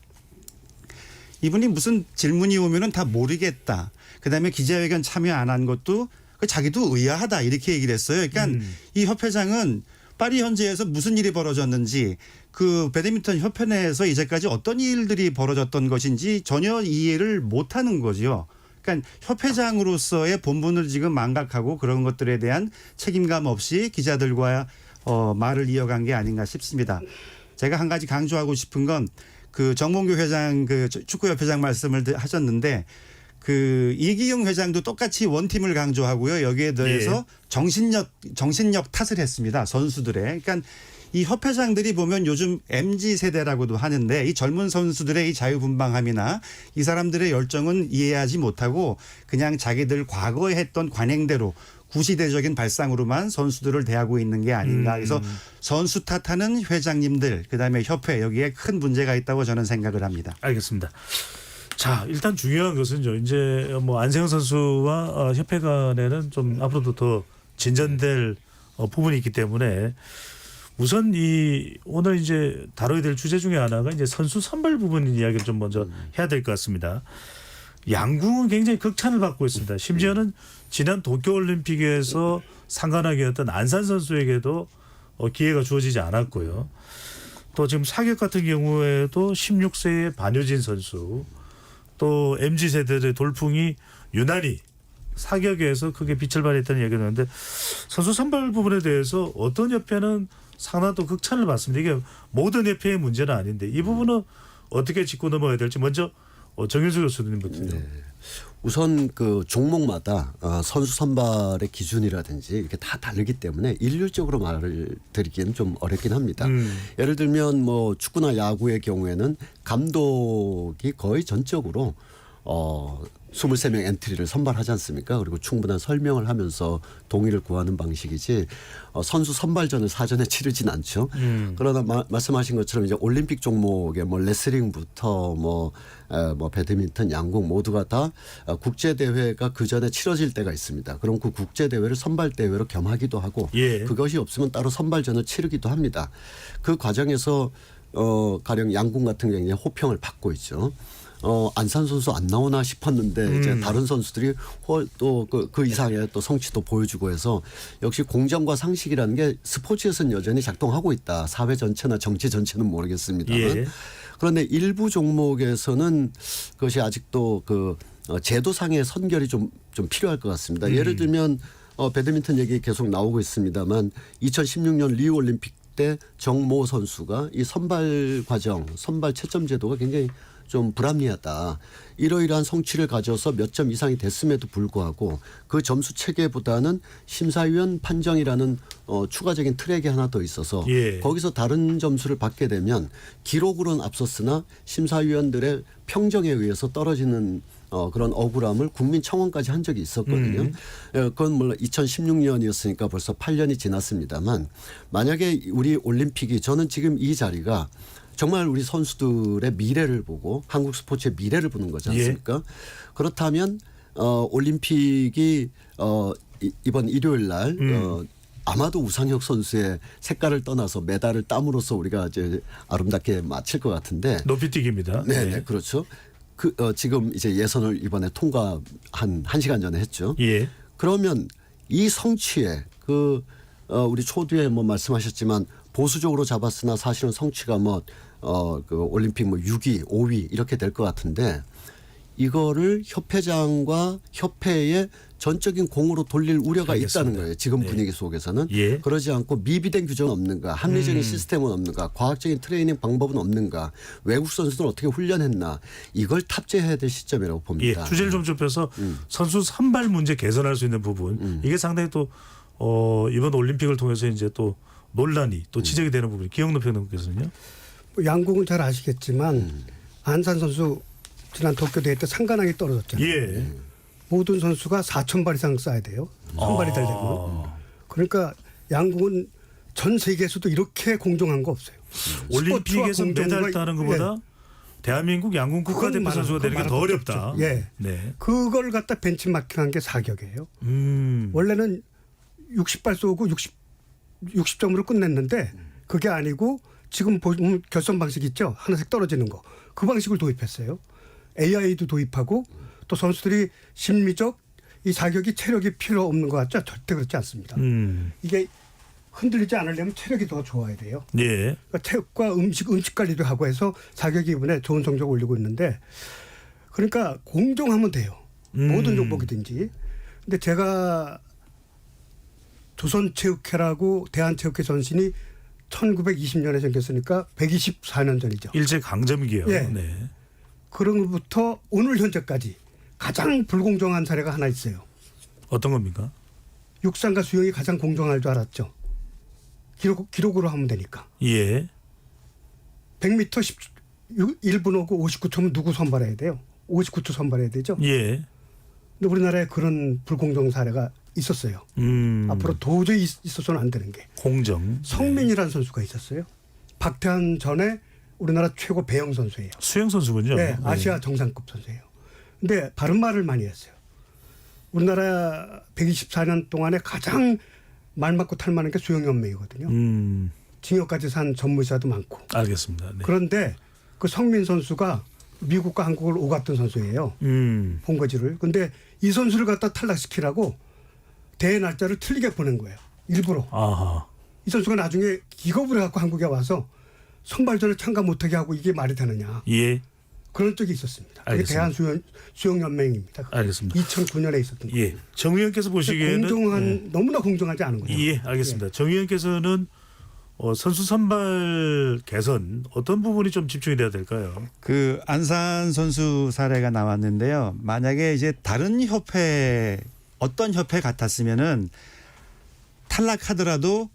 [SPEAKER 9] 이분이 무슨 질문이 오면은 다 모르겠다. 그다음에 기자회견 참여 안 한 것도 자기도 의아하다 이렇게 얘기를 했어요. 그러니까 이 협회장은 파리 현지에서 무슨 일이 벌어졌는지 그 배드민턴 협회 내에서 이제까지 어떤 일들이 벌어졌던 것인지 전혀 이해를 못하는 거죠. 그러니까 협회장으로서의 본분을 지금 망각하고 그런 것들에 대한 책임감 없이 기자들과 말을 이어간 게 아닌가 싶습니다. 제가 한 가지 강조하고 싶은 건 그 정몽규 회장 그 축구협회장 말씀을 하셨는데 그 이기용 회장도 똑같이 원팀을 강조하고요. 여기에 대해서 정신력 탓을 했습니다. 선수들의. 그러니까 이 협회장들이 보면 요즘 MZ 세대라고도 하는데 이 젊은 선수들의 이 자유분방함이나 이 사람들의 열정은 이해하지 못하고 그냥 자기들 과거에 했던 관행대로 구시대적인 발상으로만 선수들을 대하고 있는 게 아닌가. 그래서 선수 탓하는 회장님들 그다음에 협회 여기에 큰 문제가 있다고 저는 생각을 합니다.
[SPEAKER 1] 알겠습니다. 자, 일단 중요한 것은요. 이제 뭐 안세영 선수와 협회 간에는 좀 앞으로도 더 진전될 부분이 있기 때문에 우선 이 오늘 이제 다뤄야 될 주제 중에 하나가 이제 선수 선발 부분 이야기를 좀 먼저 해야 될 것 같습니다. 양궁은 굉장히 극찬을 받고 있습니다. 심지어는 지난 도쿄올림픽에서 상관하게였던 안산 선수에게도 기회가 주어지지 않았고요. 또 지금 사격 같은 경우에도 16세의 반효진 선수 또 MZ세대의 돌풍이 유난히 사격에서 크게 빛을 발했다는 얘기가 나는데 선수 선발 부분에 대해서 어떤 협회는 상당히 극찬을 받습니다. 이게 모든 협회의 문제는 아닌데 이 부분은 어떻게 짚고 넘어가야 될지 먼저 정윤수 교수님부터요.
[SPEAKER 11] 네. 우선 그 종목마다 선수 선발의 기준이라든지 이렇게 다 다르기 때문에 일률적으로 말을 드리기는 좀 어렵긴 합니다. 예를 들면 뭐 축구나 야구의 경우에는 감독이 거의 전적으로 23명 엔트리를 선발하지 않습니까? 그리고 충분한 설명을 하면서 동의를 구하는 방식이지 선수 선발전을 사전에 치르진 않죠. 그러나 말씀하신 것처럼 이제 올림픽 종목에 뭐 레슬링부터 뭐 배드민턴, 양궁 모두가 다 국제 대회가 그 전에 치러질 때가 있습니다. 그럼 그 국제 대회를 선발 대회로 겸하기도 하고 그것이 없으면 따로 선발전을 치르기도 합니다. 그 과정에서 가령 양궁 같은 경우에 호평을 받고 있죠. 안산 선수 안 나오나 싶었는데 이제 다른 선수들이 또 그 이상의 또 성취도 보여주고 해서 역시 공정과 상식이라는 게 스포츠에서는 여전히 작동하고 있다. 사회 전체나 정치 전체는 모르겠습니다만 그런데 일부 종목에서는 그것이 아직도 그 제도상의 선결이 좀 필요할 것 같습니다. 예를 들면 배드민턴 얘기 계속 나오고 있습니다만 2016년 리우 올림픽 때 정모 선수가 이 선발 과정, 선발 채점 제도가 굉장히 좀 불합리하다. 이러이러한 성취를 가져서 몇 점 이상이 됐음에도 불구하고 그 점수 체계보다는 심사위원 판정이라는 추가적인 트랙이 하나 더 있어서 거기서 다른 점수를 받게 되면 기록으로는 앞섰으나 심사위원들의 평정에 의해서 떨어지는 그런 억울함을 국민청원까지 한 적이 있었거든요. 그건 물론 2016년이었으니까 벌써 8년이 지났습니다만 만약에 우리 올림픽이 저는 지금 이 자리가 정말 우리 선수들의 미래를 보고 한국 스포츠의 미래를 보는 거지 않습니까? 그렇다면 올림픽이 이번 일요일 날 아마도 우상혁 선수의 색깔을 떠나서 메달을 땀으로써 우리가 이제 아름답게 마칠 것 같은데
[SPEAKER 1] 높이뛰기입니다.
[SPEAKER 11] 네, 그렇죠. 지금 이제 예선을 이번에 통과 한 1시간 전에 했죠. 그러면 이 성취에 우리 초두에 뭐 말씀하셨지만 보수적으로 잡았으나 사실은 성취가 그 올림픽 6위, 5위 이렇게 될 것 같은데 이거를 협회장과 협회의 전적인 공으로 돌릴 우려가 있다는 거예요. 지금 분위기 속에서는. 그러지 않고 미비된 규정은 없는가, 합리적인 시스템은 없는가, 과학적인 트레이닝 방법은 없는가, 외국 선수들은 어떻게 훈련했나 이걸 탑재해야 될 시점이라고 봅니다.
[SPEAKER 1] 주제를 좀 좁혀서 선수 선발 문제 개선할 수 있는 부분 이게 상당히 또 이번 올림픽을 통해서 이제 또 논란이 또 지적이 되는 부분이 기영로 평론가께서는요.
[SPEAKER 5] 양궁은 잘 아시겠지만 안산 선수 지난 도쿄 대회 때 상관왕이 떨어졌잖아요.
[SPEAKER 1] 예.
[SPEAKER 5] 모든 선수가 4,000발 이상 쏴야 돼요. 선발이 되려면. 그러니까 양궁은 전 세계에서도 이렇게 공정한 거 없어요.
[SPEAKER 1] 올림픽에서
[SPEAKER 5] 스포츠와
[SPEAKER 1] 메달
[SPEAKER 5] 공정과-
[SPEAKER 1] 따는 것보다 대한민국 양궁 국가대표
[SPEAKER 5] 그건
[SPEAKER 1] 선수가 되는 게 더
[SPEAKER 5] 그건
[SPEAKER 1] 어렵다.
[SPEAKER 5] 어렵죠. 예.
[SPEAKER 1] 네.
[SPEAKER 5] 그걸 갖다 벤치마킹한 게 사격이에요. 원래는 60발 쏘고 60점으로 끝냈는데 그게 아니고 지금 보면 결선 방식 있죠. 하나씩 떨어지는 거. 그 방식을 도입했어요. AI도 도입하고 또 선수들이 심리적 이 사격이 체력이 필요 없는 것 같죠. 절대 그렇지 않습니다. 이게 흔들리지 않으려면 체력이 더 좋아야 돼요.
[SPEAKER 1] 예.
[SPEAKER 5] 그러니까 체육과 음식 관리도 하고 해서 사격 이번에 좋은 성적 올리고 있는데 그러니까 공정하면 돼요. 모든 종목이든지. 근데 제가 조선체육회라고 대한체육회 전신이 1920년에 생겼으니까 124년 전이죠.
[SPEAKER 1] 일제 강점기요.
[SPEAKER 5] 예.
[SPEAKER 1] 네.
[SPEAKER 5] 그런 것부터 오늘 현재까지 가장 불공정한 사례가 하나 있어요.
[SPEAKER 1] 어떤 겁니까?
[SPEAKER 5] 육상과 수영이 가장 공정할 줄 알았죠. 기록으로 하면 되니까.
[SPEAKER 1] 예.
[SPEAKER 5] 100m 1분 오고 59초면 누구 선발해야 돼요? 59초 선발해야 되죠.
[SPEAKER 1] 예.
[SPEAKER 5] 근데 우리나라에 그런 불공정 사례가 있었어요. 앞으로 도저히 있어서는 안 되는 게.
[SPEAKER 1] 공정.
[SPEAKER 5] 성민이라는 선수가 있었어요. 박태환 전에 우리나라 최고 배영 선수예요.
[SPEAKER 1] 수영 선수군요.
[SPEAKER 5] 네, 아시아 정상급 선수예요. 근데 바른 말을 많이 했어요. 우리나라 124년 동안에 가장 말 맞고 탈 만한 게 수영연맹이거든요. 징역까지 산 전무자도 많고.
[SPEAKER 1] 알겠습니다. 네.
[SPEAKER 5] 그런데 그 성민 선수가 미국과 한국을 오갔던 선수예요. 본거지를. 근데 이 선수를 갖다 탈락시키라고 대회 날짜를 틀리게 보낸 거예요. 일부러.
[SPEAKER 1] 아하.
[SPEAKER 5] 이 선수가 나중에 기겁을 해갖고 한국에 와서 선발전에 참가 못하게 하고 이게 말이 되느냐.
[SPEAKER 1] 예.
[SPEAKER 5] 그런 적이 있었습니다. 그게
[SPEAKER 1] 알겠습니다.
[SPEAKER 5] 대한수영연맹입니다.
[SPEAKER 1] 알겠습니다.
[SPEAKER 5] 2009년에 있었던 거예요.
[SPEAKER 1] 예. 정 의원께서 보시기에는
[SPEAKER 5] 공정한 너무나 공정하지 않은 거죠.
[SPEAKER 1] 예, 알겠습니다. 정 의원께서는 선수 선발 개선 어떤 부분이 좀 집중이 돼야 될까요?
[SPEAKER 9] 그 안산 선수 사례가 나왔는데요. 만약에 이제 다른 협회 어떤 협회 같았으면은 탈락하더라도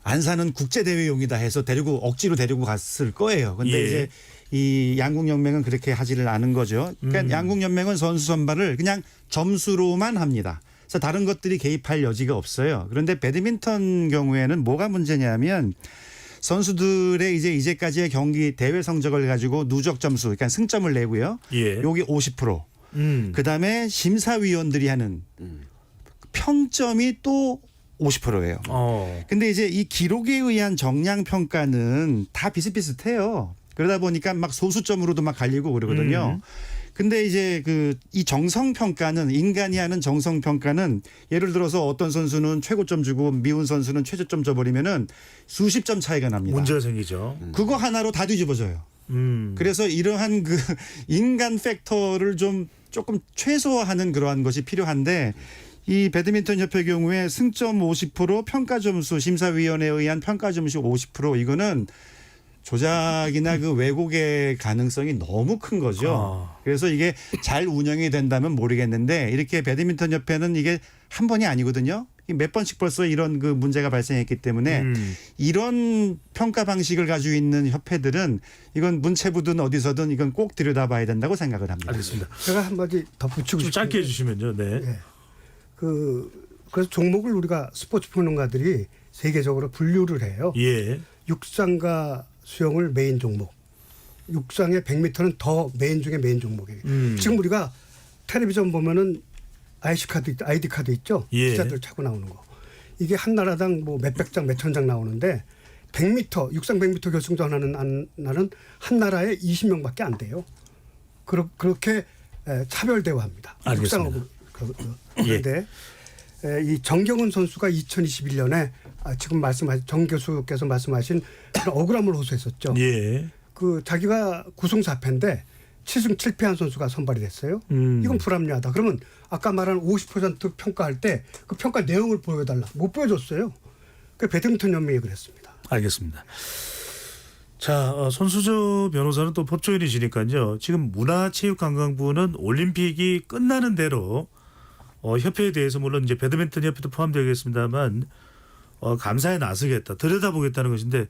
[SPEAKER 9] 안산은 국제 대회용이다 해서 억지로 데리고 갔을 거예요. 근데
[SPEAKER 1] 예.
[SPEAKER 9] 이제 이 양궁연맹은 그렇게 하지를 않은 거죠. 그러니까 양궁연맹은 선수 선발을 그냥 점수로만 합니다. 그래서 다른 것들이 개입할 여지가 없어요. 그런데 배드민턴 경우에는 뭐가 문제냐면 선수들의 이제까지의 경기 대회 성적을 가지고 누적 점수, 그러니까 승점을 내고요.
[SPEAKER 1] 예.
[SPEAKER 9] 여기 50%. 그다음에 심사위원들이 하는 평점이 또 50%예요. 근데 이제 이 기록에 의한 정량 평가는 다 비슷비슷해요. 그러다 보니까 막 소수점으로도 막 갈리고 그러거든요. 근데 이제 이 정성 평가는 인간이 하는 정성 평가는 예를 들어서 어떤 선수는 최고점 주고 미운 선수는 최저점 줘버리면은 수십 점 차이가 납니다.
[SPEAKER 1] 문제가 생기죠.
[SPEAKER 9] 그거 하나로 다 뒤집어져요. 그래서 이러한 그 인간 팩터를 조금 최소화하는 그러한 것이 필요한데 이 배드민턴 협회 경우에 승점 50% 평가 점수 심사위원회에 의한 평가 점수 50% 이거는 조작이나 그 왜곡의 가능성이 너무 큰 거죠. 그래서 이게 잘 운영이 된다면 모르겠는데 이렇게 배드민턴 협회는 이게 한 번이 아니거든요. 몇 번씩 벌써 이런 그 문제가 발생했기 때문에 이런 평가 방식을 가지고 있는 협회들은 이건 문체부든 어디서든 이건 꼭 들여다봐야 된다고 생각을 합니다.
[SPEAKER 1] 알겠습니다.
[SPEAKER 5] 제가 한마디 덧붙이고
[SPEAKER 1] 좀 짧게 해주시면요. 네.
[SPEAKER 5] 네. 그래서 종목을 우리가 스포츠 평론가들이 세계적으로 분류를 해요.
[SPEAKER 1] 예.
[SPEAKER 5] 육상과 수영을 메인 종목. 육상의 100m는 더 메인 중에 메인 종목이에요. 지금 우리가 텔레비전 보면은 아이디 카드 있죠.
[SPEAKER 1] 예.
[SPEAKER 5] 기자들 차고 나오는 거. 이게 한 나라당 뭐 몇백 장, 몇천 장 나오는데 100m, 육상 100m 결승전 하는 날은 한 나라에 20명밖에 안 돼요. 그렇게 차별 대우합니다.
[SPEAKER 1] 알겠습니다.
[SPEAKER 5] 그런데 이 정경은 선수가 2021년에 지금 정 교수께서 말씀하신 그런 억울함을 호소했었죠.
[SPEAKER 1] 예.
[SPEAKER 5] 자기가 9승 4패인데 7승 7패한 선수가 선발이 됐어요. 이건 불합리하다. 그러면 아까 말한 50% 평가할 때 그 평가 내용을 보여달라. 못 보여줬어요. 그 배드민턴 연맹이 그랬습니다.
[SPEAKER 1] 알겠습니다. 자, 손수저 변호사는 또 법조인이시니까요. 지금 문화체육관광부는 올림픽이 끝나는 대로 협회에 대해서 물론 이제 배드민턴 협회도 포함되겠습니다만 감사에 나서겠다, 들여다보겠다는 것인데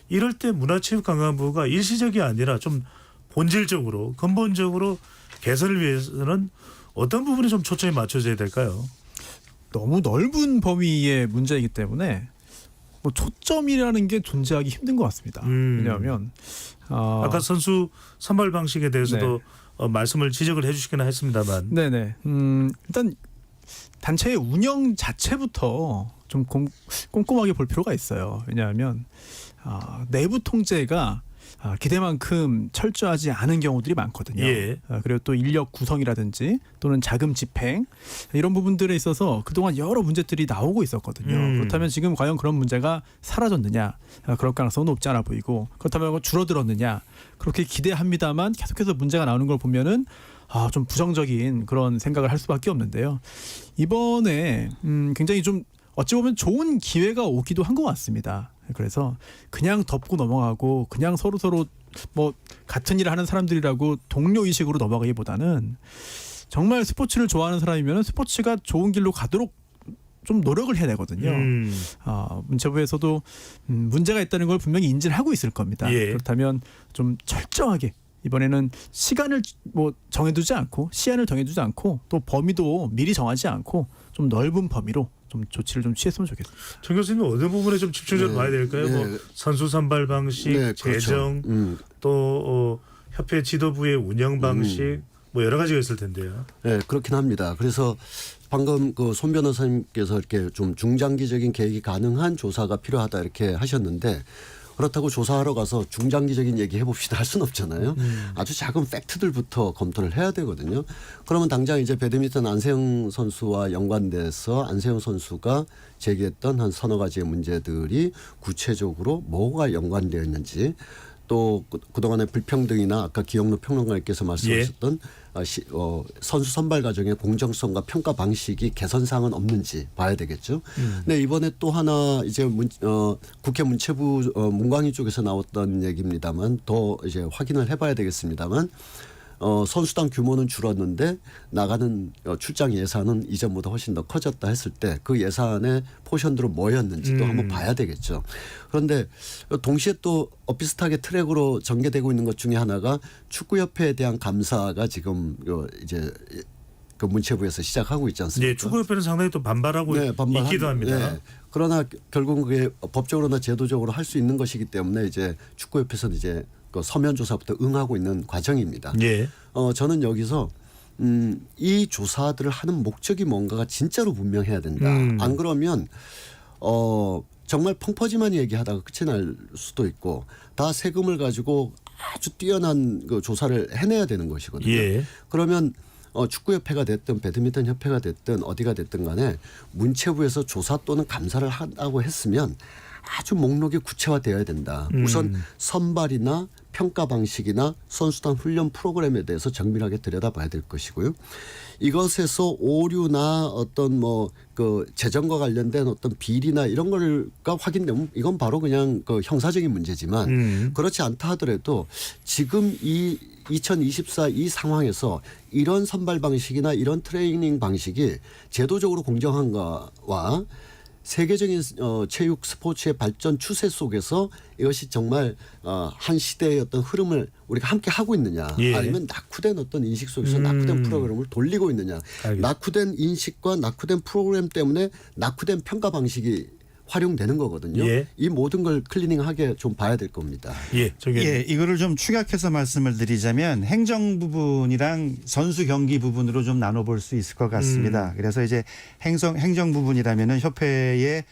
[SPEAKER 1] 이럴 때 문화체육관광부가 일시적이 아니라 좀 본질적으로 근본적으로 개선을 위해서는 어떤 부분이 좀 초점이 맞춰져야 될까요?
[SPEAKER 10] 너무 넓은 범위의 문제이기 때문에 뭐 초점이라는 게 존재하기 힘든 것 같습니다. 왜냐하면
[SPEAKER 1] 아까 선수 선발 방식에 대해서도 말씀을 지적을 해주시기는 했습니다만.
[SPEAKER 10] 네네. 일단 단체의 운영 자체부터 좀 꼼꼼하게 볼 필요가 있어요. 왜냐하면 내부 통제가 기대만큼 철저하지 않은 경우들이 많거든요.
[SPEAKER 1] 예.
[SPEAKER 10] 그리고 또 인력 구성이라든지 또는 자금 집행 이런 부분들에 있어서 그동안 여러 문제들이 나오고 있었거든요. 그렇다면 지금 과연 그런 문제가 사라졌느냐? 그럴 가능성은 높지 않아 보이고 그렇다면 줄어들었느냐? 그렇게 기대합니다만 계속해서 문제가 나오는 걸 보면은 좀 부정적인 그런 생각을 할 수밖에 없는데요. 이번에 굉장히 좀 어찌 보면 좋은 기회가 오기도 한 것 같습니다. 그래서 그냥 덮고 넘어가고 그냥 서로 뭐 같은 일을 하는 사람들이라고 동료 의식으로 넘어가기보다는 정말 스포츠를 좋아하는 사람이면 스포츠가 좋은 길로 가도록 좀 노력을 해야 되거든요. 문체부에서도 문제가 있다는 걸 분명히 인지를 하고 있을 겁니다.
[SPEAKER 1] 예.
[SPEAKER 10] 그렇다면 좀 철저하게 이번에는 시간을 뭐 정해두지 않고 시한을 정해두지 않고 또 범위도 미리 정하지 않고 좀 넓은 범위로 좀 조치를 좀 취했으면 좋겠습니다.
[SPEAKER 1] 정 교수님 어느 부분에 좀 집중적으로 봐야 될까요? 뭐 선수 선발 방식, 재정, 또 협회 지도부의 운영 방식, 뭐 여러 가지가 있을 텐데요.
[SPEAKER 11] 네, 그렇긴 합니다. 그래서 방금 그 손 변호사님께서 이렇게 좀 중장기적인 계획이 가능한 조사가 필요하다 이렇게 하셨는데 그렇다고 조사하러 가서 중장기적인 얘기 해봅시다 할 수는 없잖아요. 아주 작은 팩트들부터 검토를 해야 되거든요. 그러면 당장 이제 배드민턴 안세영 선수와 연관돼서 안세영 선수가 제기했던 한 서너 가지의 문제들이 구체적으로 뭐가 연관되어 있는지 또 그동안의 불평등이나 아까 기영로 평론가님께서 말씀하셨던 선수 선발 과정의 공정성과 평가 방식이 개선사항은 없는지 봐야 되겠죠. 네, 이번에 또 하나 이제 국회 문체부 문광희 쪽에서 나왔던 얘기입니다만 더 이제 확인을 해봐야 되겠습니다만 선수단 규모는 줄었는데 나가는 출장 예산은 이전보다 훨씬 더 커졌다 했을 때 그 예산의 포션들은 뭐였는지도 한번 봐야 되겠죠. 그런데 동시에 또 비슷하게 트랙으로 전개되고 있는 것 중에 하나가 축구협회에 대한 감사가 지금 이제 그 문체부에서 시작하고 있지 않습니까?
[SPEAKER 1] 네, 축구협회는 상당히 또 반발하고 있기도 합니다.
[SPEAKER 11] 네. 그러나 결국은 그게 법적으로나 제도적으로 할 수 있는 것이기 때문에 이제 축구협회에서는 이제 그 서면 조사부터 응하고 있는 과정입니다.
[SPEAKER 1] 예.
[SPEAKER 11] 저는 여기서 이 조사들을 하는 목적이 뭔가가 진짜로 분명해야 된다. 안 그러면 정말 펑퍼짐한 얘기하다가 끝이 날 수도 있고 다 세금을 가지고 아주 뛰어난 그 조사를 해내야 되는 것이거든요.
[SPEAKER 1] 예.
[SPEAKER 11] 그러면 축구협회가 됐든 배드민턴 협회가 됐든 어디가 됐든 간에 문체부에서 조사 또는 감사를 한다고 했으면 아주 목록이 구체화되어야 된다. 우선 선발이나 평가 방식이나 선수단 훈련 프로그램에 대해서 정밀하게 들여다봐야 될 것이고요. 이것에서 오류나 어떤 뭐 그 재정과 관련된 어떤 비리나 이런 거가 확인되면 이건 바로 그냥 그 형사적인 문제지만 그렇지 않다 하더라도 지금 이 2024 이 상황에서 이런 선발 방식이나 이런 트레이닝 방식이 제도적으로 공정한가와 세계적인 체육 스포츠의 발전 추세 속에서 이것이 정말 한 시대의 어떤 흐름을 우리가 함께 하고 있느냐 아니면 낙후된 어떤 인식 속에서 낙후된 프로그램을 돌리고 있느냐. 낙후된 인식과 낙후된 프로그램 때문에 낙후된 평가 방식이 활용되는 거거든요.
[SPEAKER 1] 예.
[SPEAKER 11] 이 모든 걸 클리닝하게 좀 봐야 될 겁니다.
[SPEAKER 1] 예,
[SPEAKER 9] 이거를 좀 축약해서 말씀을 드리자면 행정 부분이랑 선수 경기 부분으로 좀 나눠볼 수 있을 것 같습니다. 그래서 이제 행정 부분이라면은 협회의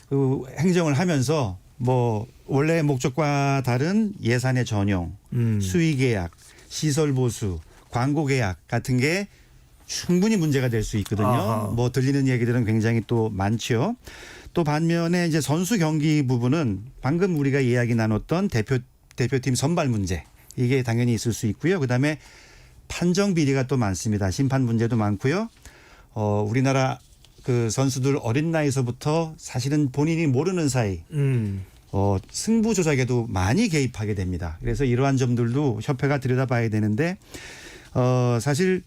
[SPEAKER 9] 그 행정을 하면서 뭐 원래 목적과 다른 예산의 전용, 수의 계약, 시설 보수, 광고 계약 같은 게 충분히 문제가 될 수 있거든요. 뭐 들리는 얘기들은 굉장히 또 많죠. 또 반면에 이제 선수 경기 부분은 방금 우리가 이야기 나눴던 대표팀 선발 문제 이게 당연히 있을 수 있고요. 그다음에 판정 비리가 또 많습니다. 심판 문제도 많고요. 우리나라 그 선수들 어린 나이서부터 사실은 본인이 모르는 사이 승부 조작에도 많이 개입하게 됩니다. 그래서 이러한 점들도 협회가 들여다봐야 되는데 사실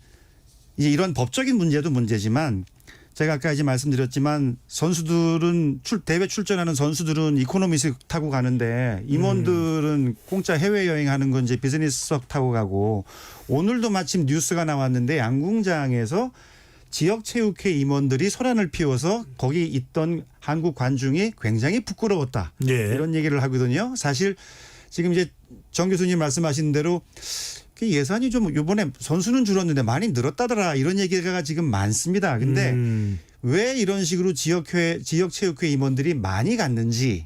[SPEAKER 9] 이제 이런 법적인 문제도 문제지만 제가 아까 이제 말씀드렸지만 선수들은 대회 출전하는 선수들은 이코노미석 타고 가는데 임원들은 공짜 해외여행하는 건 이제 비즈니스석 타고 가고 오늘도 마침 뉴스가 나왔는데 양궁장에서 지역체육회 임원들이 소란을 피워서 거기 있던 한국 관중이 굉장히 부끄러웠다.
[SPEAKER 1] 예.
[SPEAKER 9] 이런 얘기를 하거든요. 사실 지금 이제 정 교수님 말씀하신 대로 예산이 좀 이번에 선수는 줄었는데 많이 늘었다더라 이런 얘기가 지금 많습니다. 근데 왜 이런 식으로 지역체육회 임원들이 많이 갔는지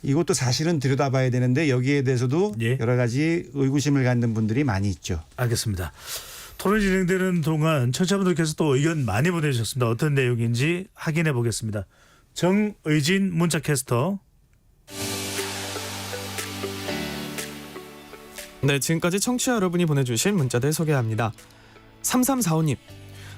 [SPEAKER 9] 이것도 사실은 들여다봐야 되는데 여기에 대해서도
[SPEAKER 1] 예.
[SPEAKER 9] 여러 가지 의구심을 갖는 분들이 많이 있죠.
[SPEAKER 1] 알겠습니다. 토론이 진행되는 동안 청취자분들께서 또 의견 많이 보내주셨습니다. 어떤 내용인지 확인해 보겠습니다. 정의진 문자캐스터.
[SPEAKER 12] 네, 지금까지 청취자 여러분이 보내주신 문자들 소개합니다. 3345님,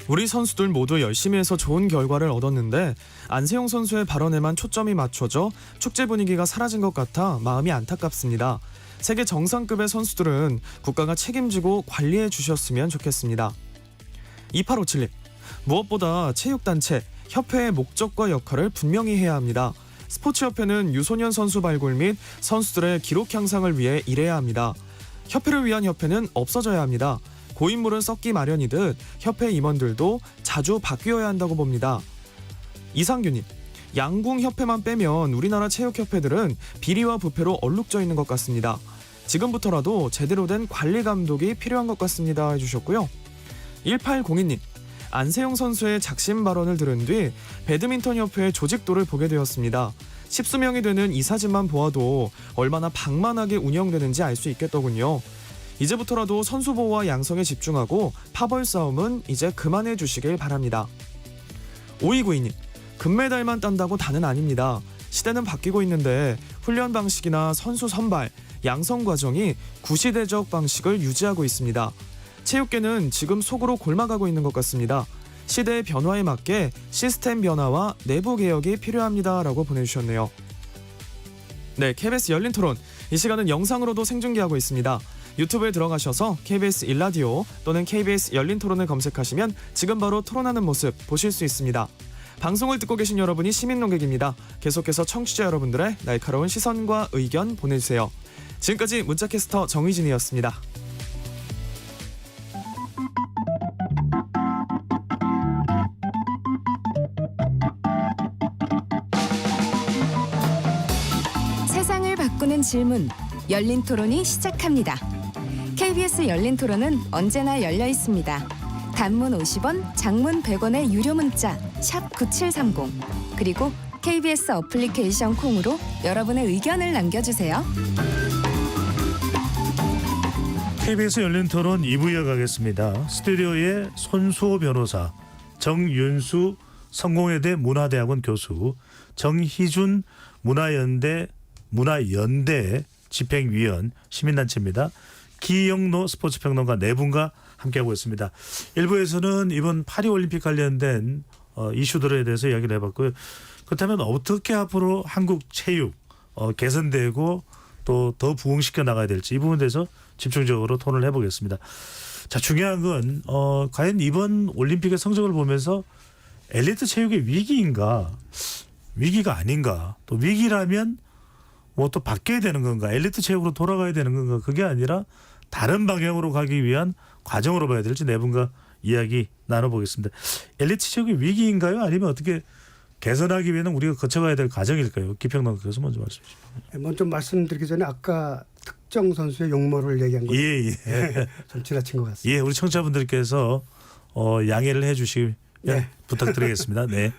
[SPEAKER 12] 우리 선수들 모두 열심히 해서 좋은 결과를 얻었는데 안세용 선수의 발언에만 초점이 맞춰져 축제 분위기가 사라진 것 같아 마음이 안타깝습니다. 세계 정상급의 선수들은 국가가 책임지고 관리해 주셨으면 좋겠습니다. 2857님, 무엇보다 체육단체, 협회의 목적과 역할을 분명히 해야 합니다. 스포츠협회는 유소년 선수 발굴 및 선수들의 기록 향상을 위해 일해야 합니다. 협회를 위한 협회는 없어져야 합니다. 고인물은 썩기 마련이듯 협회 임원들도 자주 바뀌어야 한다고 봅니다. 이상규님, 양궁협회만 빼면 우리나라 체육협회들은 비리와 부패로 얼룩져 있는 것 같습니다. 지금부터라도 제대로 된 관리 감독이 필요한 것 같습니다 해주셨고요. 1802님, 안세용 선수의 작심 발언을 들은 뒤 배드민턴협회의 조직도를 보게 되었습니다. 10수명이 되는 이 사진만 보아도 얼마나 방만하게 운영되는지 알 수 있겠더군요. 이제부터라도 선수 보호와 양성에 집중하고 파벌 싸움은 이제 그만해 주시길 바랍니다. 5292님, 금메달만 딴다고 다는 아닙니다. 시대는 바뀌고 있는데 훈련 방식이나 선수 선발, 양성 과정이 구시대적 방식을 유지하고 있습니다. 체육계는 지금 속으로 골마가고 있는 것 같습니다. 시대의 변화에 맞게 시스템 변화와 내부 개혁이 필요합니다라고 보내주셨네요. 네, KBS 열린 토론, 이 시간은 영상으로도 생중계하고 있습니다. 유튜브에 들어가셔서 KBS 일라디오 또는 KBS 열린 토론을 검색하시면 지금 바로 토론하는 모습 보실 수 있습니다. 방송을 듣고 계신 여러분이 시민 농객입니다. 계속해서 청취자 여러분들의 날카로운 시선과 의견 보내주세요. 지금까지 문자캐스터 정의진이었습니다.
[SPEAKER 13] 세상을 바꾸는 질문, 열린 토론이 시작합니다. KBS 열린 토론은 언제나 열려 있습니다. 단문 50원, 장문 100원의 유료 문자 샵 9730, 그리고 KBS 어플리케이션 콩으로 여러분의 의견을 남겨주세요.
[SPEAKER 1] KBS 열린 토론 2부 이어가겠습니다. 스튜디오에 손수호 변호사, 정윤수 성공회대 문화대학원 교수, 정희준 문화연대 집행위원, 시민단체입니다. 기영로 스포츠평론가 네 분과 함께하고 있습니다. 1부에서는 이번 파리올림픽 관련된 이슈들에 대해서 이야기를 해봤고요. 그렇다면 어떻게 앞으로 한국 체육 개선되고 또 더 부흥시켜 나가야 될지 이 부분에 대해서 집중적으로 토론을 해보겠습니다. 자, 중요한 건 과연 이번 올림픽의 성적을 보면서 엘리트 체육의 위기인가, 위기가 아닌가, 또 위기라면 뭐 또 바뀌어야 되는 건가, 엘리트 체육으로 돌아가야 되는 건가, 그게 아니라 다른 방향으로 가기 위한 과정으로 봐야 될지 네 분과 이야기 나눠보겠습니다. 엘리트 체육의 위기인가요? 아니면 어떻게 개선하기 위해는 우리가 거쳐가야 될 과정일까요? 기평론 교수 먼저 말씀해 주시죠.
[SPEAKER 5] 먼저 말씀드리기 전에 아까 특정 선수의 용모를 얘기한 거 좀 지나친 것 같습니다.
[SPEAKER 1] 예, 우리 청취자분들께서 양해를 해주시길 부탁드리겠습니다. 네.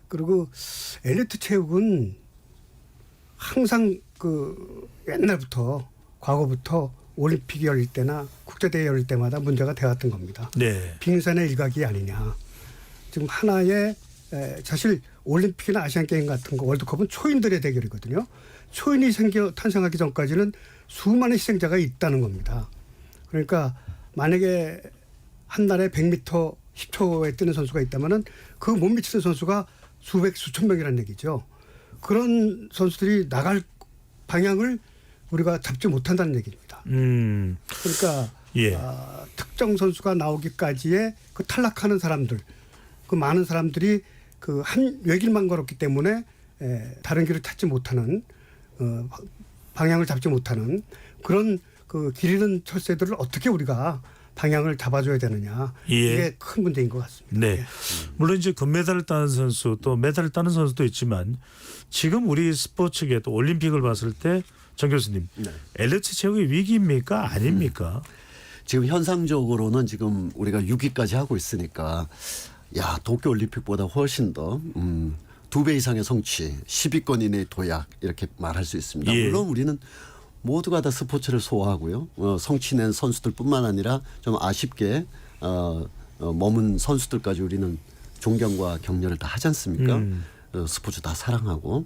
[SPEAKER 5] 그리고 엘리트 체육은 항상 옛날부터 과거부터 올림픽이 열릴 때나 국제대회 열릴 때마다 문제가 되었던 겁니다.
[SPEAKER 1] 네.
[SPEAKER 5] 빙산의 일각이 아니냐. 지금 하나의 사실 올림픽이나 아시안게임 같은 거 월드컵은 초인들의 대결이거든요. 초인이 탄생하기 전까지는 수많은 희생자가 있다는 겁니다. 그러니까 만약에 한 날에 100m 10초에 뛰는 선수가 있다면은 그 못 미치는 선수가 수천 명이라는 얘기죠. 그런 선수들이 나갈 방향을 우리가 잡지 못한다는 얘기입니다. 그러니까 특정 선수가 나오기까지의 그 탈락하는 사람들, 그 많은 사람들이 그 한 외길만 걸었기 때문에 다른 길을 찾지 못하는 방향을 잡지 못하는 그런 그 길 잃은 철새들을 어떻게 우리가 방향을 잡아줘야 되느냐.
[SPEAKER 1] 예.
[SPEAKER 5] 이게 큰 문제인 것 같습니다.
[SPEAKER 1] 네. 물론 이제 금메달을 따는 선수 또 메달을 따는 선수도 있지만 지금 우리 스포츠계 또 올림픽을 봤을 때 정 교수님 엘리트 체육의 위기입니까 아닙니까?
[SPEAKER 11] 지금 현상적으로는 지금 우리가 6위까지 하고 있으니까 야 도쿄올림픽보다 훨씬 더 2배 이상의 성취 10위권 이내의 도약 이렇게 말할 수 있습니다.
[SPEAKER 1] 예.
[SPEAKER 11] 물론 우리는 모두가 다 스포츠를 소화하고요. 성취낸 선수들뿐만 아니라 좀 아쉽게 머문 선수들까지 우리는 존경과 격려를 다 하지 않습니까? 스포츠 다 사랑하고.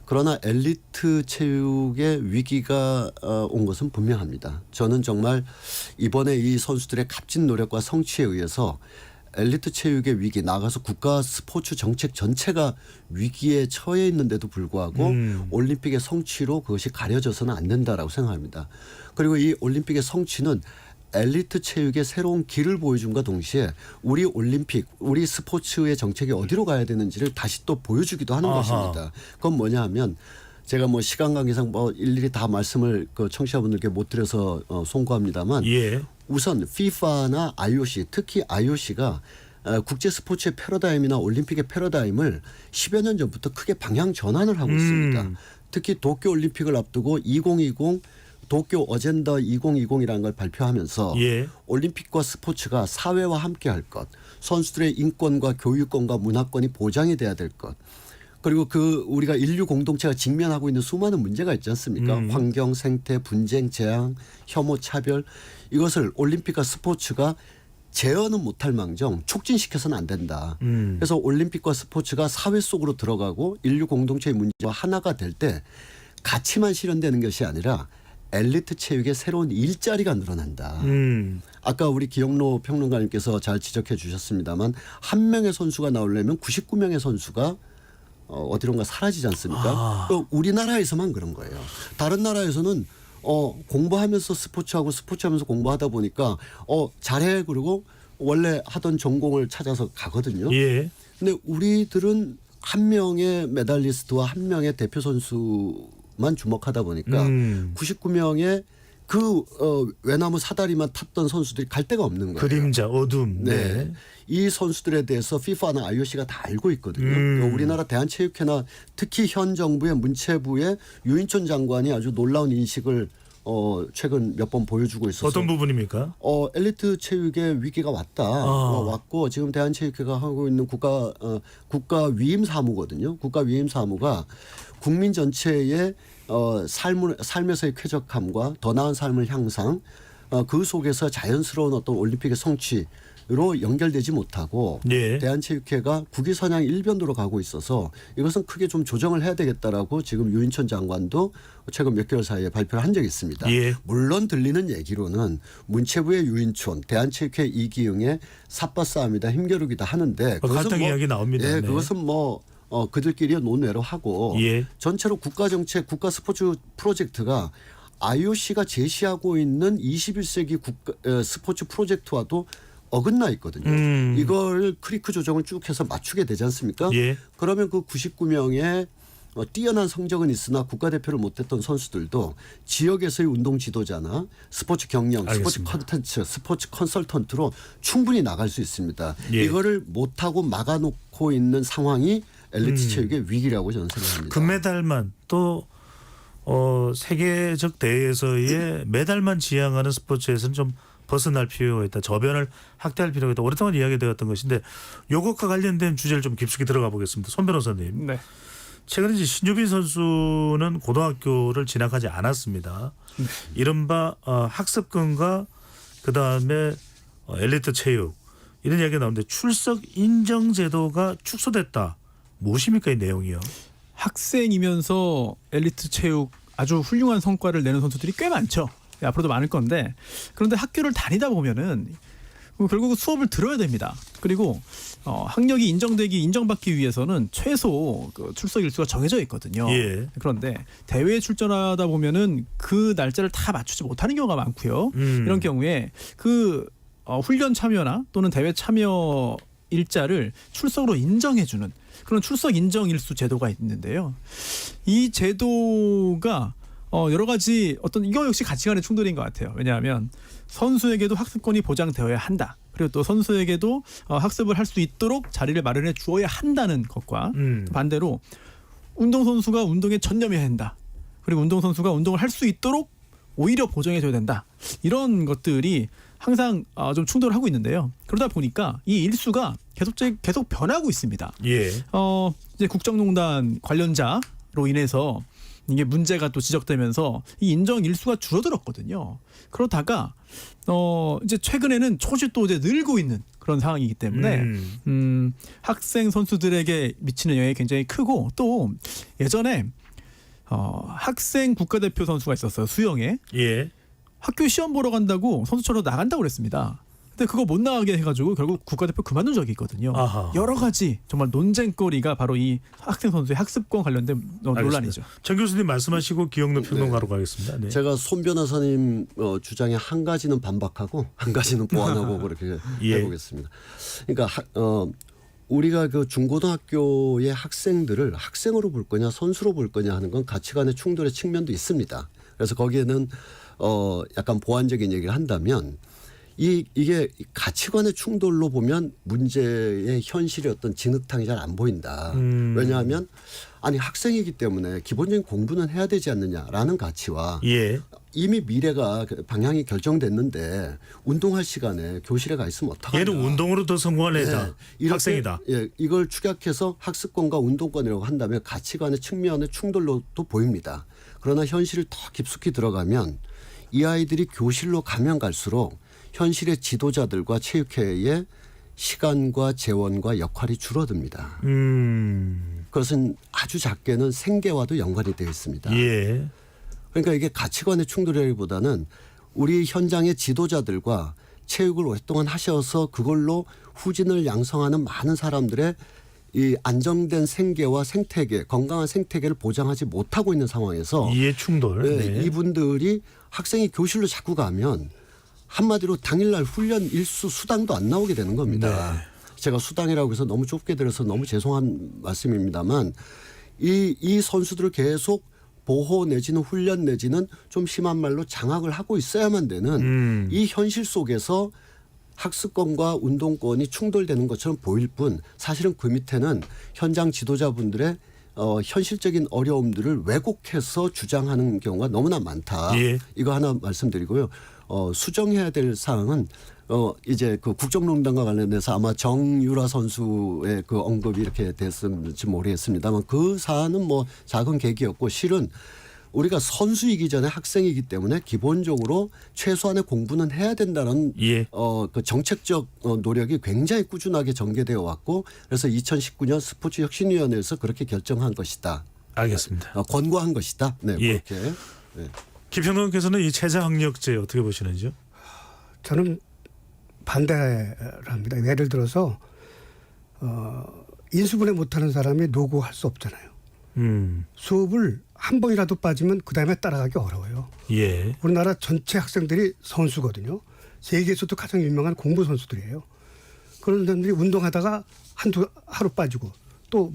[SPEAKER 11] 그러나 엘리트 체육의 위기가 온 것은 분명합니다. 저는 정말 이번에 이 선수들의 값진 노력과 성취에 의해서 엘리트 체육의 위기 나가서 국가 스포츠 정책 전체가 위기에 처해 있는데도 불구하고 올림픽의 성취로 그것이 가려져서는 안 된다라고 생각합니다. 그리고 이 올림픽의 성취는 엘리트 체육의 새로운 길을 보여준과 동시에 우리 올림픽, 우리 스포츠의 정책이 어디로 가야 되는지를 다시 또 보여주기도 하는 것입니다. 그건 뭐냐 하면 제가 뭐 시간 관계상 뭐 일일이 다 말씀을 그 청취자분들께 못 드려서 송구합니다만
[SPEAKER 1] 예.
[SPEAKER 11] 우선 FIFA나 IOC, 특히 IOC가 국제 스포츠의 패러다임이나 올림픽의 패러다임을 10여 년 전부터 크게 방향 전환을 하고 있습니다. 특히 도쿄올림픽을 앞두고 2020 도쿄 어젠다 2020이라는 걸 발표하면서
[SPEAKER 1] 예.
[SPEAKER 11] 올림픽과 스포츠가 사회와 함께 할 것, 선수들의 인권과 교육권과 문화권이 보장이 돼야 될 것, 그리고 그 우리가 인류 공동체가 직면하고 있는 수많은 문제가 있지 않습니까? 환경, 생태, 분쟁, 재앙, 혐오, 차별 이것을 올림픽과 스포츠가 제어는 못할 망정 촉진시켜서는 안 된다. 그래서 올림픽과 스포츠가 사회 속으로 들어가고 인류 공동체의 문제와 하나가 될 때 가치만 실현되는 것이 아니라 엘리트 체육의 새로운 일자리가 늘어난다. 아까 우리 기영로 평론가님께서 잘 지적해 주셨습니다만 한 명의 선수가 나오려면 99명의 선수가 어디론가 사라지지 않습니까? 우리나라에서만 그런 거예요. 다른 나라에서는 공부하면서 스포츠하고 스포츠하면서 공부하다 보니까 잘해 그리고 원래 하던 전공을 찾아서 가거든요.
[SPEAKER 1] 예.
[SPEAKER 11] 근데 우리들은 한 명의 메달리스트와 한 명의 대표 선수만 주목하다 보니까 99명의 그 외나무 사다리만 탔던 선수들이 갈 데가 없는 거예요.
[SPEAKER 1] 그림자, 어둠.
[SPEAKER 11] 네. 이 선수들에 대해서 FIFA나 IOC가 다 알고 있거든요. 우리나라 대한체육회나 특히 현 정부의 문체부의 유인촌 장관이 아주 놀라운 인식을 최근 몇 번 보여주고 있어서
[SPEAKER 1] 어떤 부분입니까?
[SPEAKER 11] 엘리트 체육의 위기가 왔고 지금 대한체육회가 하고 있는 국가 위임 사무거든요. 국가 위임 사무가 국민 전체의 삶에서의 쾌적함과 더 나은 삶을 향상 그 속에서 자연스러운 어떤 올림픽의 성취로 연결되지 못하고
[SPEAKER 1] 예.
[SPEAKER 11] 대한체육회가 국위선양 일변도로 가고 있어서 이것은 크게 좀 조정을 해야 되겠다라고 지금 유인천 장관도 최근 몇 개월 사이에 발표를 한 적이 있습니다.
[SPEAKER 1] 예.
[SPEAKER 11] 물론 들리는 얘기로는 문체부의 유인촌, 대한체육회 이기흥의 삿바싸움이다 힘겨루기다 하는데
[SPEAKER 1] 갈등 이야기 나옵니다.
[SPEAKER 11] 예,
[SPEAKER 1] 네.
[SPEAKER 11] 그것은 뭐 그들끼리 논외로 하고
[SPEAKER 1] 예.
[SPEAKER 11] 전체로 국가 정책, 국가 스포츠 프로젝트가 IOC가 제시하고 있는 21세기 스포츠 프로젝트와도 어긋나 있거든요. 이걸 크리크 조정을 쭉 해서 맞추게 되지 않습니까?
[SPEAKER 1] 예.
[SPEAKER 11] 그러면 그 99명의 뛰어난 성적은 있으나 국가대표를 못했던 선수들도 지역에서의 운동 지도자나 스포츠 경영,
[SPEAKER 1] 알겠습니다.
[SPEAKER 11] 스포츠 컨텐츠, 스포츠 컨설턴트로 충분히 나갈 수 있습니다.
[SPEAKER 1] 예.
[SPEAKER 11] 이거를 못하고 막아놓고 있는 상황이 엘리트 체육의 위기라고 저는 생각합니다.
[SPEAKER 1] 금메달만 또 세계적 대회에서의 메달만 지향하는 스포츠에서는 좀 벗어날 필요가 있다. 저변을 확대할 필요가 있다. 오랫동안 이야기되었던 것인데 이것과 관련된 주제를 좀 깊숙이 들어가 보겠습니다. 손 변호사님.
[SPEAKER 10] 네.
[SPEAKER 1] 최근에 이제 신유빈 선수는 고등학교를 진학하지 않았습니다. 이른바 학습금과 그다음에 엘리트 체육 이런 이야기가 나오는데 출석 인정 제도가 축소됐다. 무엇입니까 이 내용이요?
[SPEAKER 10] 학생이면서 엘리트 체육 아주 훌륭한 성과를 내는 선수들이 꽤 많죠. 앞으로도 많을 건데 그런데 학교를 다니다 보면은 결국 수업을 들어야 됩니다. 그리고 학력이 인정받기 위해서는 최소 그 출석 일수가 정해져 있거든요.
[SPEAKER 1] 예.
[SPEAKER 10] 그런데 대회에 출전하다 보면은 그 날짜를 다 맞추지 못하는 경우가 많고요. 이런 경우에 그 훈련 참여나 또는 대회 참여 일자를 출석으로 인정해주는 그런 출석 인정 일수 제도가 있는데요. 이 제도가 여러 가지 어떤 이거 역시 가치관의 충돌인 것 같아요. 왜냐하면 선수에게도 학습권이 보장되어야 한다. 그리고 또 선수에게도 학습을 할 수 있도록 자리를 마련해 주어야 한다는 것과 반대로 운동선수가 운동에 전념해야 한다. 그리고 운동선수가 운동을 할 수 있도록 오히려 보장해줘야 된다. 이런 것들이 항상 좀 충돌을 하고 있는데요. 그러다 보니까 이 일수가 계속 변하고 있습니다.
[SPEAKER 1] 예.
[SPEAKER 10] 이제 국정농단 관련자로 인해서 이게 문제가 또 지적되면서 이 인정 일수가 줄어들었거든요. 그러다가 이제 최근에는 조금씩 또 이제 늘고 있는 그런 상황이기 때문에 학생 선수들에게 미치는 영향이 굉장히 크고 또 예전에 학생 국가대표 선수가 있었어요. 수영에.
[SPEAKER 1] 예.
[SPEAKER 10] 학교 시험 보러 간다고 선수촌으로 나간다고 그랬습니다. 근데 그거 못 나가게 해가지고 결국 국가대표 그만둔 적이 있거든요.
[SPEAKER 1] 아하.
[SPEAKER 10] 여러 가지 정말 논쟁거리가 바로 이 학생 선수의 학습권 관련된 논란이죠.
[SPEAKER 1] 정 교수님 말씀하시고 기영로 평론가로 가겠습니다. 네.
[SPEAKER 11] 제가 손 변호사님 주장에 한 가지는 반박하고 한 가지는 보완하고 그렇게
[SPEAKER 1] 예.
[SPEAKER 11] 해보겠습니다. 그러니까 우리가 그 중고등학교의 학생들을 학생으로 볼 거냐 선수로 볼 거냐 하는 건 가치관의 충돌의 측면도 있습니다. 그래서 거기에는 약간 보완적인 얘기를 한다면 이게 가치관의 충돌로 보면 문제의 현실의 어떤 진흙탕이 잘 안 보인다. 왜냐하면 아니 학생이기 때문에 기본적인 공부는 해야 되지 않느냐라는 가치와
[SPEAKER 1] 예.
[SPEAKER 11] 이미 미래가 방향이 결정됐는데 운동할 시간에 교실에 가 있으면 어떡하냐.
[SPEAKER 1] 얘는 운동으로 더 성공할 애다.
[SPEAKER 11] 이렇게,
[SPEAKER 1] 학생이다.
[SPEAKER 11] 예, 이걸 축약해서 학습권과 운동권이라고 한다면 가치관의 측면의 충돌로도 보입니다. 그러나 현실을 더 깊숙이 들어가면 이 아이들이 교실로 가면 갈수록 현실의 지도자들과 체육회의 시간과 재원과 역할이 줄어듭니다. 그것은 아주 작게는 생계와도 연관이 되어 있습니다.
[SPEAKER 1] 예.
[SPEAKER 11] 그러니까 이게 가치관의 충돌이라기보다는 우리 현장의 지도자들과 체육을 오랫동안 하셔서 그걸로 후진을 양성하는 많은 사람들의 이 안정된 생계와 생태계, 건강한 생태계를 보장하지 못하고 있는 상황에서
[SPEAKER 1] 이해 충돌. 네.
[SPEAKER 11] 이분들이 학생이 교실로 자꾸 가면 한마디로 당일날 훈련 일수 수당도 안 나오게 되는 겁니다.
[SPEAKER 1] 네.
[SPEAKER 11] 제가 수당이라고 해서 너무 좁게 들어서 너무 죄송한 말씀입니다만 이 선수들을 계속 보호 내지는 훈련 내지는 좀 심한 말로 장악을 하고 있어야만 되는 이 현실 속에서 학습권과 운동권이 충돌되는 것처럼 보일 뿐 사실은 그 밑에는 현장 지도자분들의 현실적인 어려움들을 왜곡해서 주장하는 경우가 너무나 많다.
[SPEAKER 1] 예.
[SPEAKER 11] 이거 하나 말씀드리고요. 수정해야 될 사항은 이제 그 국정농단과 관련해서 아마 정유라 선수의 그 언급이 이렇게 됐을지 모르겠습니다만 그 사안은 뭐 작은 계기였고 실은 우리가 선수이기 전에 학생이기 때문에 기본적으로 최소한의 공부는 해야 된다는
[SPEAKER 1] 예.
[SPEAKER 11] 그 정책적 노력이 굉장히 꾸준하게 전개되어 왔고 그래서 2019년 스포츠 혁신위원회에서 그렇게 결정한 것이다.
[SPEAKER 1] 알겠습니다.
[SPEAKER 11] 권고한 것이다. 네,
[SPEAKER 1] 예.
[SPEAKER 11] 그렇게. 네.
[SPEAKER 1] 김평론가께서는 이 체자학력제 어떻게 보시는지요?
[SPEAKER 5] 저는 반대를 합니다. 예를 들어서 인수분해 못하는 사람이 노고할 수 없잖아요. 수업을 한 번이라도 빠지면 그다음에 따라가기 어려워요.
[SPEAKER 1] 예.
[SPEAKER 5] 우리나라 전체 학생들이 선수거든요. 세계에서도 가장 유명한 공부 선수들이에요. 그런 사람들이 운동하다가 하루 빠지고 또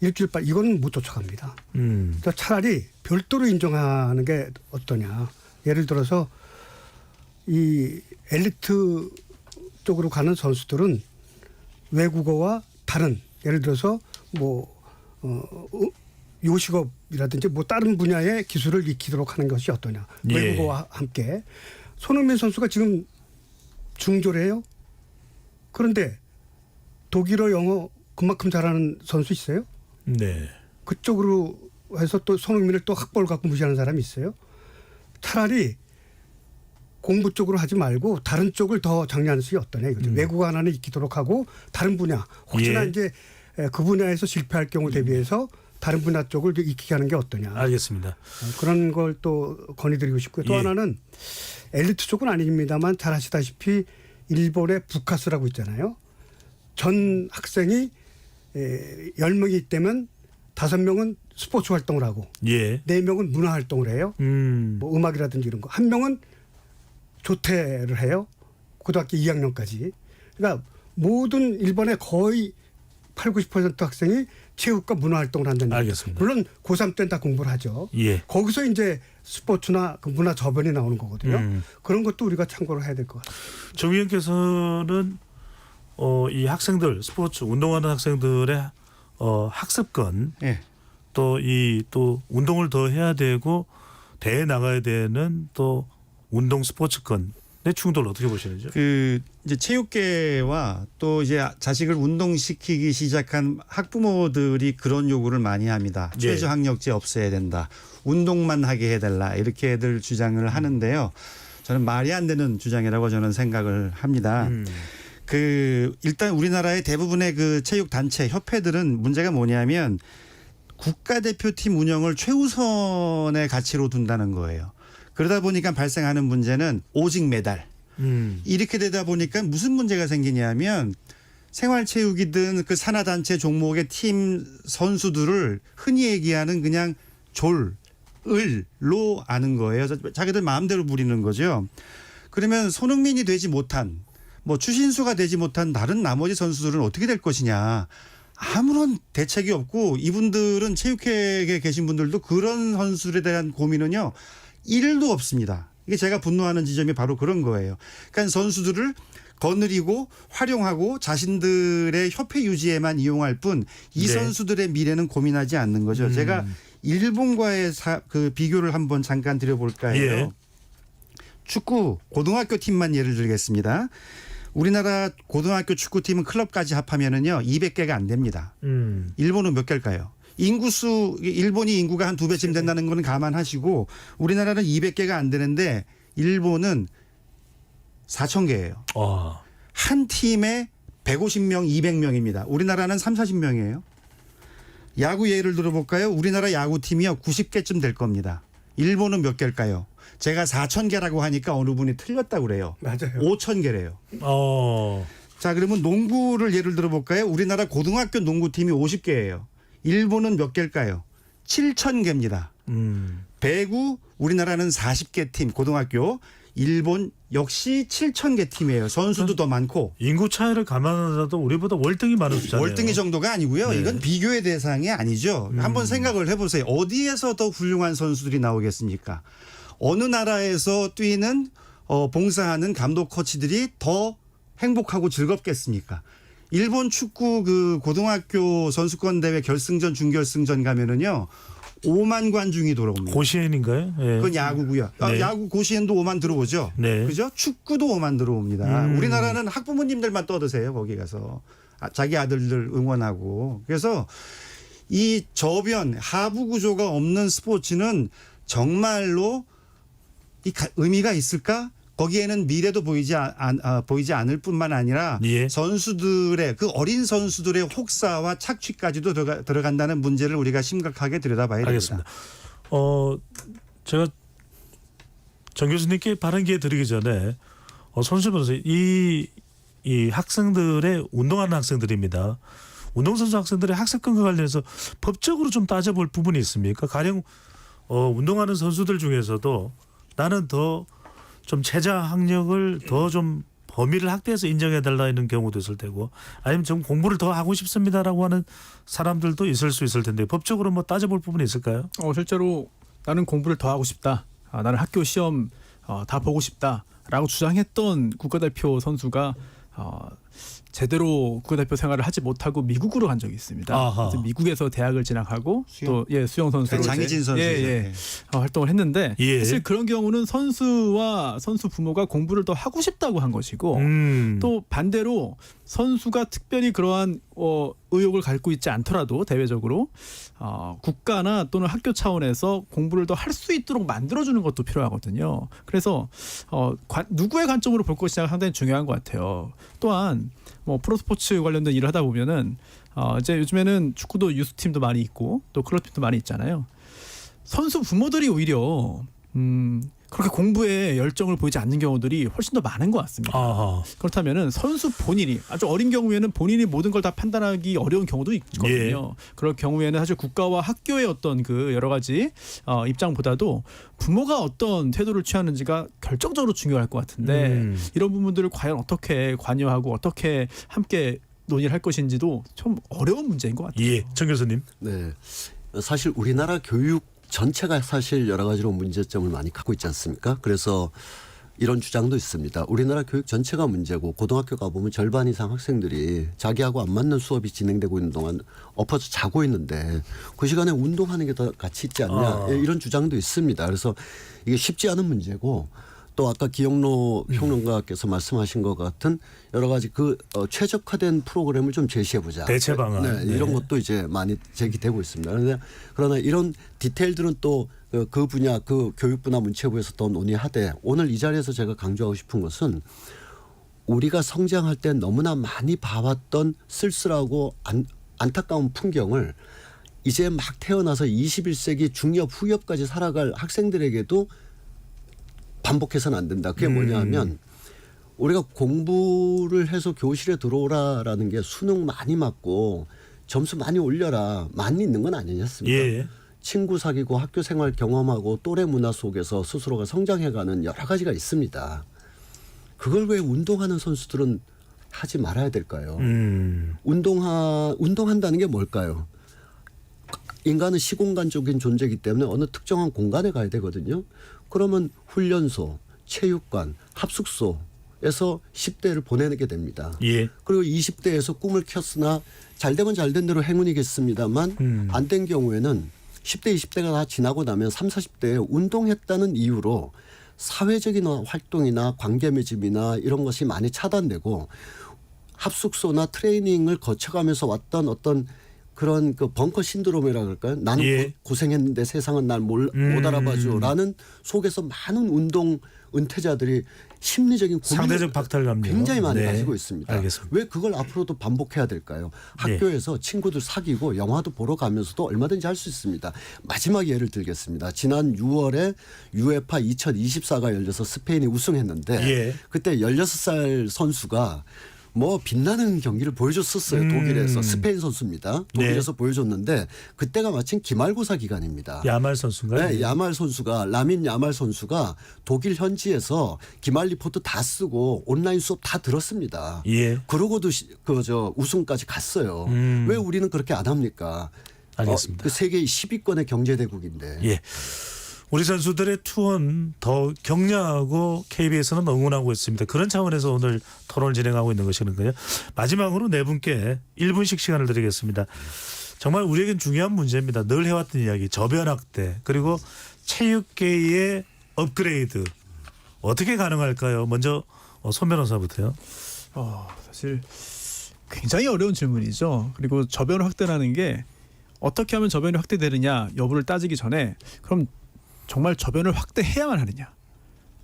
[SPEAKER 5] 일주일 빠지고 이거는 못 쫓아갑니다. 그러니까 차라리 별도로 인정하는 게 어떠냐. 예를 들어서 이 엘리트 쪽으로 가는 선수들은 외국어와 다른 예를 들어서 뭐 요식업이라든지 뭐 다른 분야의 기술을 익히도록 하는 것이 어떠냐.
[SPEAKER 1] 예.
[SPEAKER 5] 외국어와 함께. 손흥민 선수가 지금 중졸이에요. 그런데 독일어, 영어 그만큼 잘하는 선수 있어요?
[SPEAKER 1] 네.
[SPEAKER 5] 그쪽으로 해서 또 손흥민을 또 학벌 갖고 무시하는 사람이 있어요? 차라리 공부 쪽으로 하지 말고 다른 쪽을 더 장려하는 것이 어떠냐 이거죠. 외국어 하나는 익히도록 하고 다른 분야 혹시나
[SPEAKER 1] 예.
[SPEAKER 5] 이제 그 분야에서 실패할 경우 대비해서 다른 분야 쪽을 익히게 하는 게 어떠냐.
[SPEAKER 1] 알겠습니다.
[SPEAKER 5] 그런 걸 또 건의드리고 싶고요. 또
[SPEAKER 1] 예.
[SPEAKER 5] 하나는 엘리트 쪽은 아닙니다만 잘 아시다시피 일본의 부카스라고 있잖아요. 전 학생이 10명이 있다면 5명은 스포츠 활동을 하고
[SPEAKER 1] 예.
[SPEAKER 5] 4명은 문화 활동을 해요. 뭐 음악이라든지 이런 거. 1명은 조퇴를 해요. 고등학교 2학년까지. 그러니까 모든 일본의 거의 80-90% 학생이 체육과 문화 활동을 한다는
[SPEAKER 1] 알겠습니다.
[SPEAKER 5] 물론 고3 때는 다 공부를 하죠.
[SPEAKER 1] 예.
[SPEAKER 5] 거기서 이제 스포츠나 그 문화 저변이 나오는 거거든요. 그런 것도 우리가 참고를 해야 될 것 같아요.
[SPEAKER 1] 정 위원께서는 이 학생들 스포츠 운동하는 학생들의 학습권
[SPEAKER 9] 예.
[SPEAKER 1] 또 운동을 더 해야 되고 대회 나가야 되는 또 운동 스포츠권의 충돌을 어떻게 보시는지요?
[SPEAKER 9] 이제 체육계와 또 이제 자식을 운동시키기 시작한 학부모들이 그런 요구를 많이 합니다.
[SPEAKER 1] 예.
[SPEAKER 9] 최저 학력제 없애야 된다. 운동만 하게 해달라. 이렇게들 주장을 하는데요. 저는 말이 안 되는 주장이라고 저는 생각을 합니다. 일단 우리나라의 대부분의 그 체육 단체 협회들은 문제가 뭐냐면 국가대표팀 운영을 최우선의 가치로 둔다는 거예요. 그러다 보니까 발생하는 문제는 오직 메달. 이렇게 되다 보니까 무슨 문제가 생기냐면 생활체육이든 그 산하단체 종목의 팀 선수들을 흔히 얘기하는 그냥 을로 아는 거예요. 자기들 마음대로 부리는 거죠. 그러면 손흥민이 되지 못한 뭐 추신수가 되지 못한 다른 나머지 선수들은 어떻게 될 것이냐. 아무런 대책이 없고 이분들은 체육회에 계신 분들도 그런 선수들에 대한 고민은요. 1도 없습니다. 이게 제가 분노하는 지점이 바로 그런 거예요. 그러니까 선수들을 거느리고 활용하고 자신들의 협회 유지에만 이용할 뿐 이
[SPEAKER 1] 네.
[SPEAKER 9] 선수들의 미래는 고민하지 않는 거죠. 제가 일본과의 그 비교를 한번 잠깐 드려볼까 해요.
[SPEAKER 1] 예.
[SPEAKER 9] 축구 고등학교 팀만 예를 들겠습니다. 우리나라 고등학교 축구팀은 클럽까지 합하면은요 200개가 안 됩니다. 일본은 몇 개일까요? 인구수 일본이 인구가 한 2배쯤 된다는 건 감안하시고 우리나라는 200개가 안 되는데 일본은 4,000개예요. 한 팀에 150명, 200명입니다. 우리나라는 30-40명이에요. 야구 예를 들어볼까요? 우리나라 야구팀이요 90개쯤 될 겁니다. 일본은 몇 개일까요? 제가 4,000개라고 하니까 어느 분이 틀렸다고 그래요.
[SPEAKER 5] 맞아요.
[SPEAKER 9] 5,000개래요. 자, 그러면 농구를 예를 들어볼까요? 우리나라 고등학교 농구팀이 50개예요. 일본은 몇 개일까요? 7,000개입니다. 배구 우리나라는 40개 팀 고등학교. 일본 역시 7,000개 팀이에요. 선수도 더 많고.
[SPEAKER 1] 인구 차이를 감안하더라도 우리보다 월등히 많은 숫자네요.
[SPEAKER 9] 월등히 정도가 아니고요.
[SPEAKER 1] 네.
[SPEAKER 9] 이건 비교의 대상이 아니죠. 한번 생각을 해보세요. 어디에서 더 훌륭한 선수들이 나오겠습니까? 어느 나라에서 뛰는 봉사하는 감독 코치들이 더 행복하고 즐겁겠습니까? 일본 축구 그 고등학교 선수권 대회 결승전 준결승전 가면은요 5만 관중이 들어옵니다.
[SPEAKER 1] 고시엔인가요? 예.
[SPEAKER 9] 그건 야구고요.
[SPEAKER 1] 네.
[SPEAKER 9] 야구 고시엔도 5만 들어오죠.
[SPEAKER 1] 네.
[SPEAKER 9] 그죠? 축구도 5만 들어옵니다. 우리나라는 학부모님들만 떠드세요. 거기 가서 자기 아들들 응원하고. 그래서 이 저변 하부 구조가 없는 스포츠는 정말로 의미가 있을까? 거기에는 미래도 보이지 않을 뿐만 아니라
[SPEAKER 1] 예.
[SPEAKER 9] 선수들의 그 어린 선수들의 혹사와 착취까지도 들어간다는 문제를 우리가 심각하게 들여다봐야 됩니다.
[SPEAKER 1] 알겠습니다. 제가 정 교수님께 발언 기회 드리기 전에 손실 변호사 이 학생들의 운동하는 학생들입니다. 운동선수 학생들의 학습권과 관련해서 법적으로 좀 따져볼 부분이 있습니까? 가령 운동하는 선수들 중에서도 나는 더 좀 최저 학력을 더 좀 범위를 확대해서 인정해달라 이런 경우도 있을 테고 아니면 좀 공부를 더 하고 싶습니다라고 하는 사람들도 있을 수 있을 텐데 법적으로 뭐 따져볼 부분이 있을까요?
[SPEAKER 10] 실제로 나는 공부를 더 하고 싶다. 나는 학교 시험 다 보고 싶다라고 주장했던 국가대표 선수가 제대로 국가대표 생활을 하지 못하고 미국으로 간 적이 있습니다. 그래서 미국에서 대학을 진학하고 또 수영 선수로
[SPEAKER 9] 장희진 선수
[SPEAKER 10] 활동을 했는데
[SPEAKER 1] 예.
[SPEAKER 10] 사실 그런 경우는 선수와 선수 부모가 공부를 더 하고 싶다고 한 것이고 또 반대로 선수가 특별히 그러한 의욕을 갖고 있지 않더라도 대외적으로 국가나 또는 학교 차원에서 공부를 더 할 수 있도록 만들어주는 것도 필요하거든요. 그래서 누구의 관점으로 볼 것이냐가 상당히 중요한 것 같아요. 또한 뭐 프로스포츠 관련된 일을 하다 보면은 이제 요즘에는 축구도 유스팀도 많이 있고 또 클럽팀도 많이 있잖아요. 선수 부모들이 오히려 그렇게 공부에 열정을 보이지 않는 경우들이 훨씬 더 많은 것 같습니다.
[SPEAKER 1] 아하.
[SPEAKER 10] 그렇다면은 선수 본인이 아주 어린 경우에는 본인이 모든 걸 다 판단하기 어려운 경우도 있거든요. 그럴 경우에는 사실 국가와 학교의 어떤 그 여러 가지 입장보다도 부모가 어떤 태도를 취하는지가 결정적으로 중요할 것 같은데 이런 부분들을 과연 어떻게 관여하고 어떻게 함께 논의를 할 것인지도 좀 어려운 문제인 것 같아요.
[SPEAKER 1] 예, 정 교수님.
[SPEAKER 11] 네, 사실 우리나라 교육 전체가 사실 여러 가지로 문제점을 많이 갖고 있지 않습니까? 그래서 이런 주장도 있습니다. 우리나라 교육 전체가 문제고 고등학교 가보면 절반 이상 학생들이 자기하고 안 맞는 수업이 진행되고 있는 동안 엎어져 자고 있는데 그 시간에 운동하는 게 더 가치 있지 않냐 이런 주장도 있습니다. 그래서 이게 쉽지 않은 문제고 또 아까 기영로 평론가께서 말씀하신 것 같은 여러 가지 그 최적화된 프로그램을 좀 제시해보자.
[SPEAKER 1] 대체 방안.
[SPEAKER 11] 네, 이런 것도 이제 많이 제기되고 있습니다. 그러나 이런 디테일들은 또 그 분야, 그 교육부나 문체부에서 더 논의하되 오늘 이 자리에서 제가 강조하고 싶은 것은 우리가 성장할 때 너무나 많이 봐왔던 쓸쓸하고 안타까운 풍경을 이제 막 태어나서 21세기 중엽, 후엽까지 살아갈 학생들에게도 반복해서는 안 된다. 그게 뭐냐 하면 우리가 공부를 해서 교실에 들어오라라는 게 수능 많이 맞고 점수 많이 올려라 많이 있는 건 아니었습니까?
[SPEAKER 1] 예.
[SPEAKER 11] 친구 사귀고 학교 생활 경험하고 또래 문화 속에서 스스로가 성장해가는 여러 가지가 있습니다. 그걸 왜 운동하는 선수들은 하지 말아야 될까요? 운동한다는 게 뭘까요? 인간은 시공간적인 존재이기 때문에 어느 특정한 공간에 가야 되거든요. 그러면 훈련소, 체육관, 합숙소에서 10대를 보내게 됩니다.
[SPEAKER 1] 예.
[SPEAKER 11] 그리고 20대에서 꿈을 켰으나 잘 되면 잘 된 대로 행운이겠습니다만 안 된 경우에는 10대, 20대가 다 지나고 나면 30, 40대에 운동했다는 이유로 사회적인 활동이나 관계 맺음이나 이런 것이 많이 차단되고 합숙소나 트레이닝을 거쳐가면서 왔던 어떤 그런 그 벙커 신드롬이라 그럴까요? 나는 고생했는데 세상은 날 못 알아봐줘라는 속에서 많은 운동 은퇴자들이 심리적인
[SPEAKER 1] 상대적 박탈감요.
[SPEAKER 11] 굉장히 많이 가지고 있습니다.
[SPEAKER 1] 알겠습니다.
[SPEAKER 11] 왜 그걸 앞으로도 반복해야 될까요? 학교에서 친구들 사귀고 영화도 보러 가면서도 얼마든지 할 수 있습니다. 마지막 예를 들겠습니다. 지난 6월에 UEFA 2024가 열려서 스페인이 우승했는데 그때 16살 선수가 뭐 빛나는 경기를 보여줬었어요. 독일에서 스페인 선수입니다. 독일에서 보여줬는데 그때가 마침 기말고사 기간입니다.
[SPEAKER 1] 야말 선수인가요?
[SPEAKER 11] 네, 야말 선수가 라민 야말 선수가 독일 현지에서 기말 리포트 다 쓰고 온라인 수업 다 들었습니다. 그러고도 우승까지 갔어요. 왜 우리는 그렇게 안 합니까?
[SPEAKER 1] 알겠습니다.
[SPEAKER 11] 그 세계 10위권의 경제 대국인데.
[SPEAKER 1] 예. 우리 선수들의 투혼 더 격려하고 KBS는 응원하고 있습니다. 그런 차원에서 오늘 토론을 진행하고 있는 것이거든요. 마지막으로 네 분께 1분씩 시간을 드리겠습니다. 정말 우리에겐 중요한 문제입니다. 늘 해왔던 이야기 저변학대 그리고 체육계의 업그레이드 어떻게 가능할까요? 먼저 손 변호사부터요.
[SPEAKER 10] 사실 굉장히 어려운 질문이죠. 그리고 저변 확대라는 게 어떻게 하면 저변이 확대되느냐 여부를 따지기 전에 그럼 정말 저변을 확대해야만 하느냐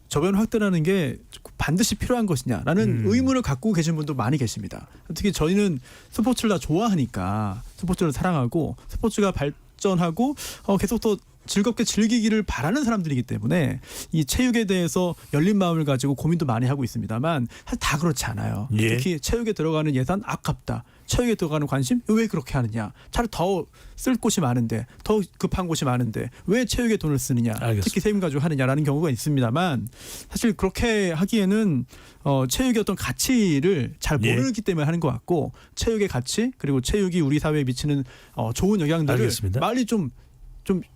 [SPEAKER 10] 저변 확대라는 게 반드시 필요한 것이냐라는 의문을 갖고 계신 분도 많이 계십니다. 특히 저희는 스포츠를 다 좋아하니까 스포츠를 사랑하고 스포츠가 발전하고 계속 더 즐겁게 즐기기를 바라는 사람들이기 때문에 이 체육에 대해서 열린 마음을 가지고 고민도 많이 하고 있습니다만 사실 다 그렇지 않아요. 특히 체육에 들어가는 예산 아깝다. 체육에 들어가는 관심 왜 그렇게 하느냐. 차라리 더 쓸 곳이 많은데 더 급한 곳이 많은데 왜 체육에 돈을 쓰느냐.
[SPEAKER 1] 알겠습니다.
[SPEAKER 10] 특히 세금 가지고 하느냐라는 경우가 있습니다만 사실 그렇게 하기에는 체육의 어떤 가치를 잘 모르기 때문에 하는 것 같고 체육의 가치 그리고 체육이 우리 사회에 미치는 좋은 영향들을 빨리 좀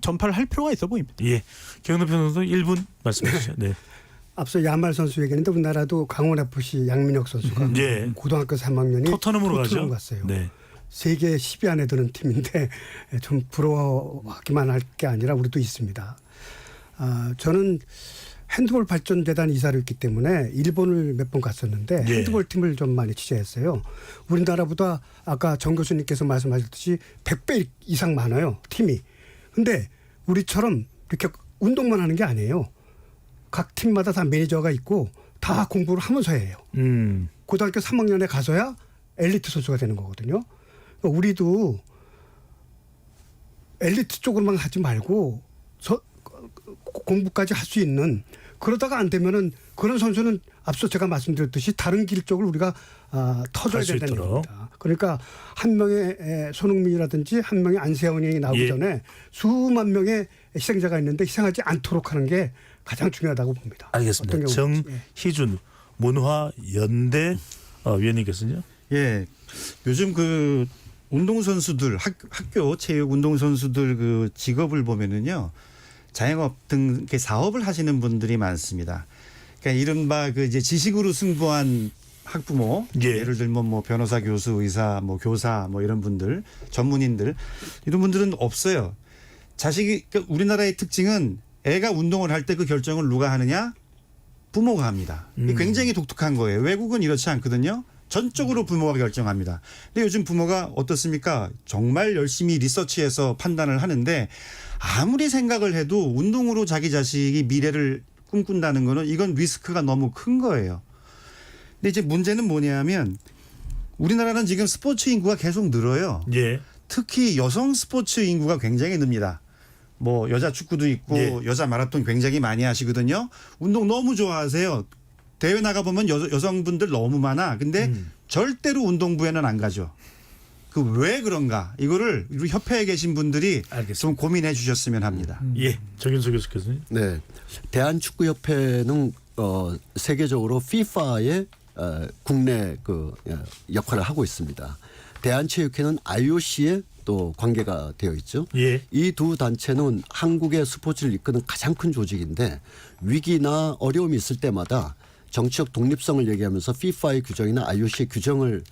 [SPEAKER 10] 전파를 할 필요가 있어 보입니다.
[SPEAKER 1] 예, 경로 변호사 1분 말씀해 주시죠. 네.
[SPEAKER 5] 앞서 야말 선수 얘기했는데 우리나라도 강원 FC 양민혁 선수가 고등학교 3학년이
[SPEAKER 1] 토트넘으로
[SPEAKER 5] 갔어요.
[SPEAKER 1] 네.
[SPEAKER 5] 세계 10위 안에 드는 팀인데 좀 부러워하기만 할 게 아니라 우리도 있습니다. 저는 핸드볼 발전재단 이사를 했기 때문에 일본을 몇 번 갔었는데 핸드볼 팀을 좀 많이 취재했어요. 우리나라보다 아까 정 교수님께서 말씀하셨듯이 100배 이상 많아요. 팀이. 근데 우리처럼 이렇게 운동만 하는 게 아니에요. 각 팀마다 다 매니저가 있고 다 공부를 하면서 해요. 고등학교 3학년에 가서야 엘리트 선수가 되는 거거든요. 그러니까 우리도 엘리트 쪽으로만 하지 말고 공부까지 할 수 있는 그러다가 안 되면은 그런 선수는 앞서 제가 말씀드렸듯이 다른 길 쪽을 우리가 터줘야
[SPEAKER 1] 갈 수
[SPEAKER 5] 된다는
[SPEAKER 1] 있도록.
[SPEAKER 5] 겁니다. 그러니까 한 명의 손흥민이라든지 한 명의 안세원이 나오기
[SPEAKER 1] 예.
[SPEAKER 5] 전에 수만 명의 희생자가 있는데 희생하지 않도록 하는 게 가장 중요하다고 봅니다.
[SPEAKER 1] 알겠습니다.
[SPEAKER 5] 어떤 경우든지. 예.
[SPEAKER 1] 정희준 문화연대 위원님께서는요.
[SPEAKER 9] 예. 요즘 그 운동선수들 학교 체육 운동선수들 그 직업을 보면은요. 자영업 등 이렇게 사업을 하시는 분들이 많습니다. 그러니까 이른바 그 이제 지식으로 승부한 학부모,
[SPEAKER 1] 예.
[SPEAKER 9] 예를 들면 뭐 변호사, 교수, 의사, 뭐 교사, 뭐 이런 분들, 전문인들 이런 분들은 없어요. 자식이 그러니까 우리나라의 특징은 애가 운동을 할 때 그 결정을 누가 하느냐? 부모가 합니다. 이게 굉장히 독특한 거예요. 외국은 이렇지 않거든요. 전적으로 부모가 결정합니다. 근데 요즘 부모가 어떻습니까? 정말 열심히 리서치해서 판단을 하는데 아무리 생각을 해도 운동으로 자기 자식이 미래를 꿈꾼다는 거는 이건 리스크가 너무 큰 거예요. 근데 이제 문제는 뭐냐면 우리나라는 지금 스포츠 인구가 계속 늘어요.
[SPEAKER 1] 예.
[SPEAKER 9] 특히 여성 스포츠 인구가 굉장히 늡니다. 뭐 여자 축구도 있고
[SPEAKER 1] 예.
[SPEAKER 9] 여자 마라톤 굉장히 많이 하시거든요. 운동 너무 좋아하세요. 대회 나가보면 여성분들 너무 많아. 근데 절대로 운동부에는 안 가죠. 그 왜 그런가? 이거를 우리 협회에 계신 분들이
[SPEAKER 1] 알겠습니다.
[SPEAKER 9] 좀 고민해 주셨으면 합니다.
[SPEAKER 1] 예. 정윤수 교수께서는.
[SPEAKER 11] 네, 대한축구협회는 세계적으로 FIFA의 국내 그 역할을 하고 있습니다. 대한체육회는 IOC에 또 관계가 되어 있죠.
[SPEAKER 1] 예.
[SPEAKER 11] 이 두 단체는 한국의 스포츠를 이끄는 가장 큰 조직인데 위기나 어려움이 있을 때마다 정치적 독립성을 얘기하면서 FIFA의 규정이나 IOC의 규정을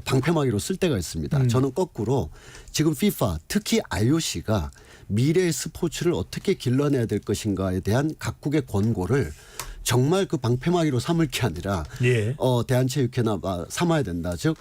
[SPEAKER 11] 방패막이로 쓸 때가 있습니다. 저는 거꾸로 지금 FIFA 특히 IOC가 미래의 스포츠를 어떻게 길러내야 될 것인가에 대한 각국의 권고를 정말 그 방패막이로 삼을 게 아니라
[SPEAKER 1] 예.
[SPEAKER 11] 대한체육회나 삼아야 된다. 즉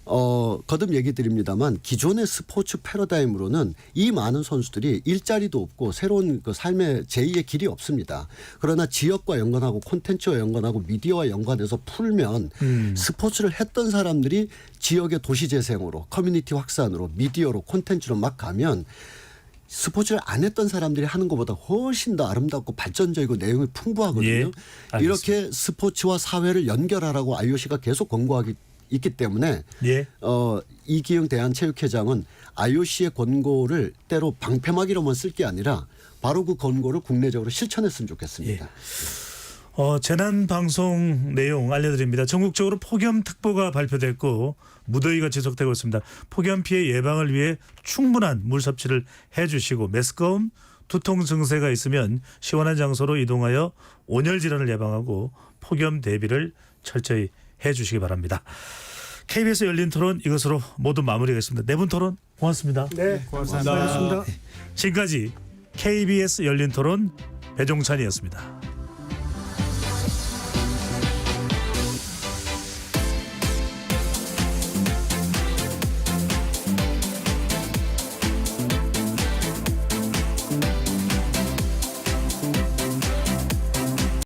[SPEAKER 11] 거듭 얘기 드립니다만 기존의 스포츠 패러다임으로는 이 많은 선수들이 일자리도 없고 새로운 그 삶의 제2의 길이 없습니다. 그러나 지역과 연관하고 콘텐츠와 연관하고 미디어와 연관해서 풀면 스포츠를 했던 사람들이 지역의 도시 재생으로 커뮤니티 확산으로 미디어로 콘텐츠로 막 가면 스포츠를 안 했던 사람들이 하는 것보다 훨씬 더 아름답고 발전적이고 내용이 풍부하거든요.
[SPEAKER 1] 예, 알겠습니다.
[SPEAKER 11] 이렇게 스포츠와 사회를 연결하라고 IOC가 계속 권고하기 있기 때문에
[SPEAKER 1] 예.
[SPEAKER 11] 이기영 대한체육회장은 IOC의 권고를 때로 방패막이로만 쓸 게 아니라 바로 그 권고를 국내적으로 실천했으면 좋겠습니다.
[SPEAKER 1] 재난 방송 내용 알려드립니다. 전국적으로 폭염특보가 발표됐고 무더위가 지속되고 있습니다. 폭염 피해 예방을 위해 충분한 물 섭취를 해주시고 메스꺼움, 두통 증세가 있으면 시원한 장소로 이동하여 온열 질환을 예방하고 폭염 대비를 철저히 해주시기 바랍니다. KBS 열린 토론 이것으로 모두 마무리하겠습니다. 네 분 토론 고맙습니다.
[SPEAKER 5] 네, 고맙습니다.
[SPEAKER 1] 지금까지 KBS 열린 토론 배종찬이었습니다.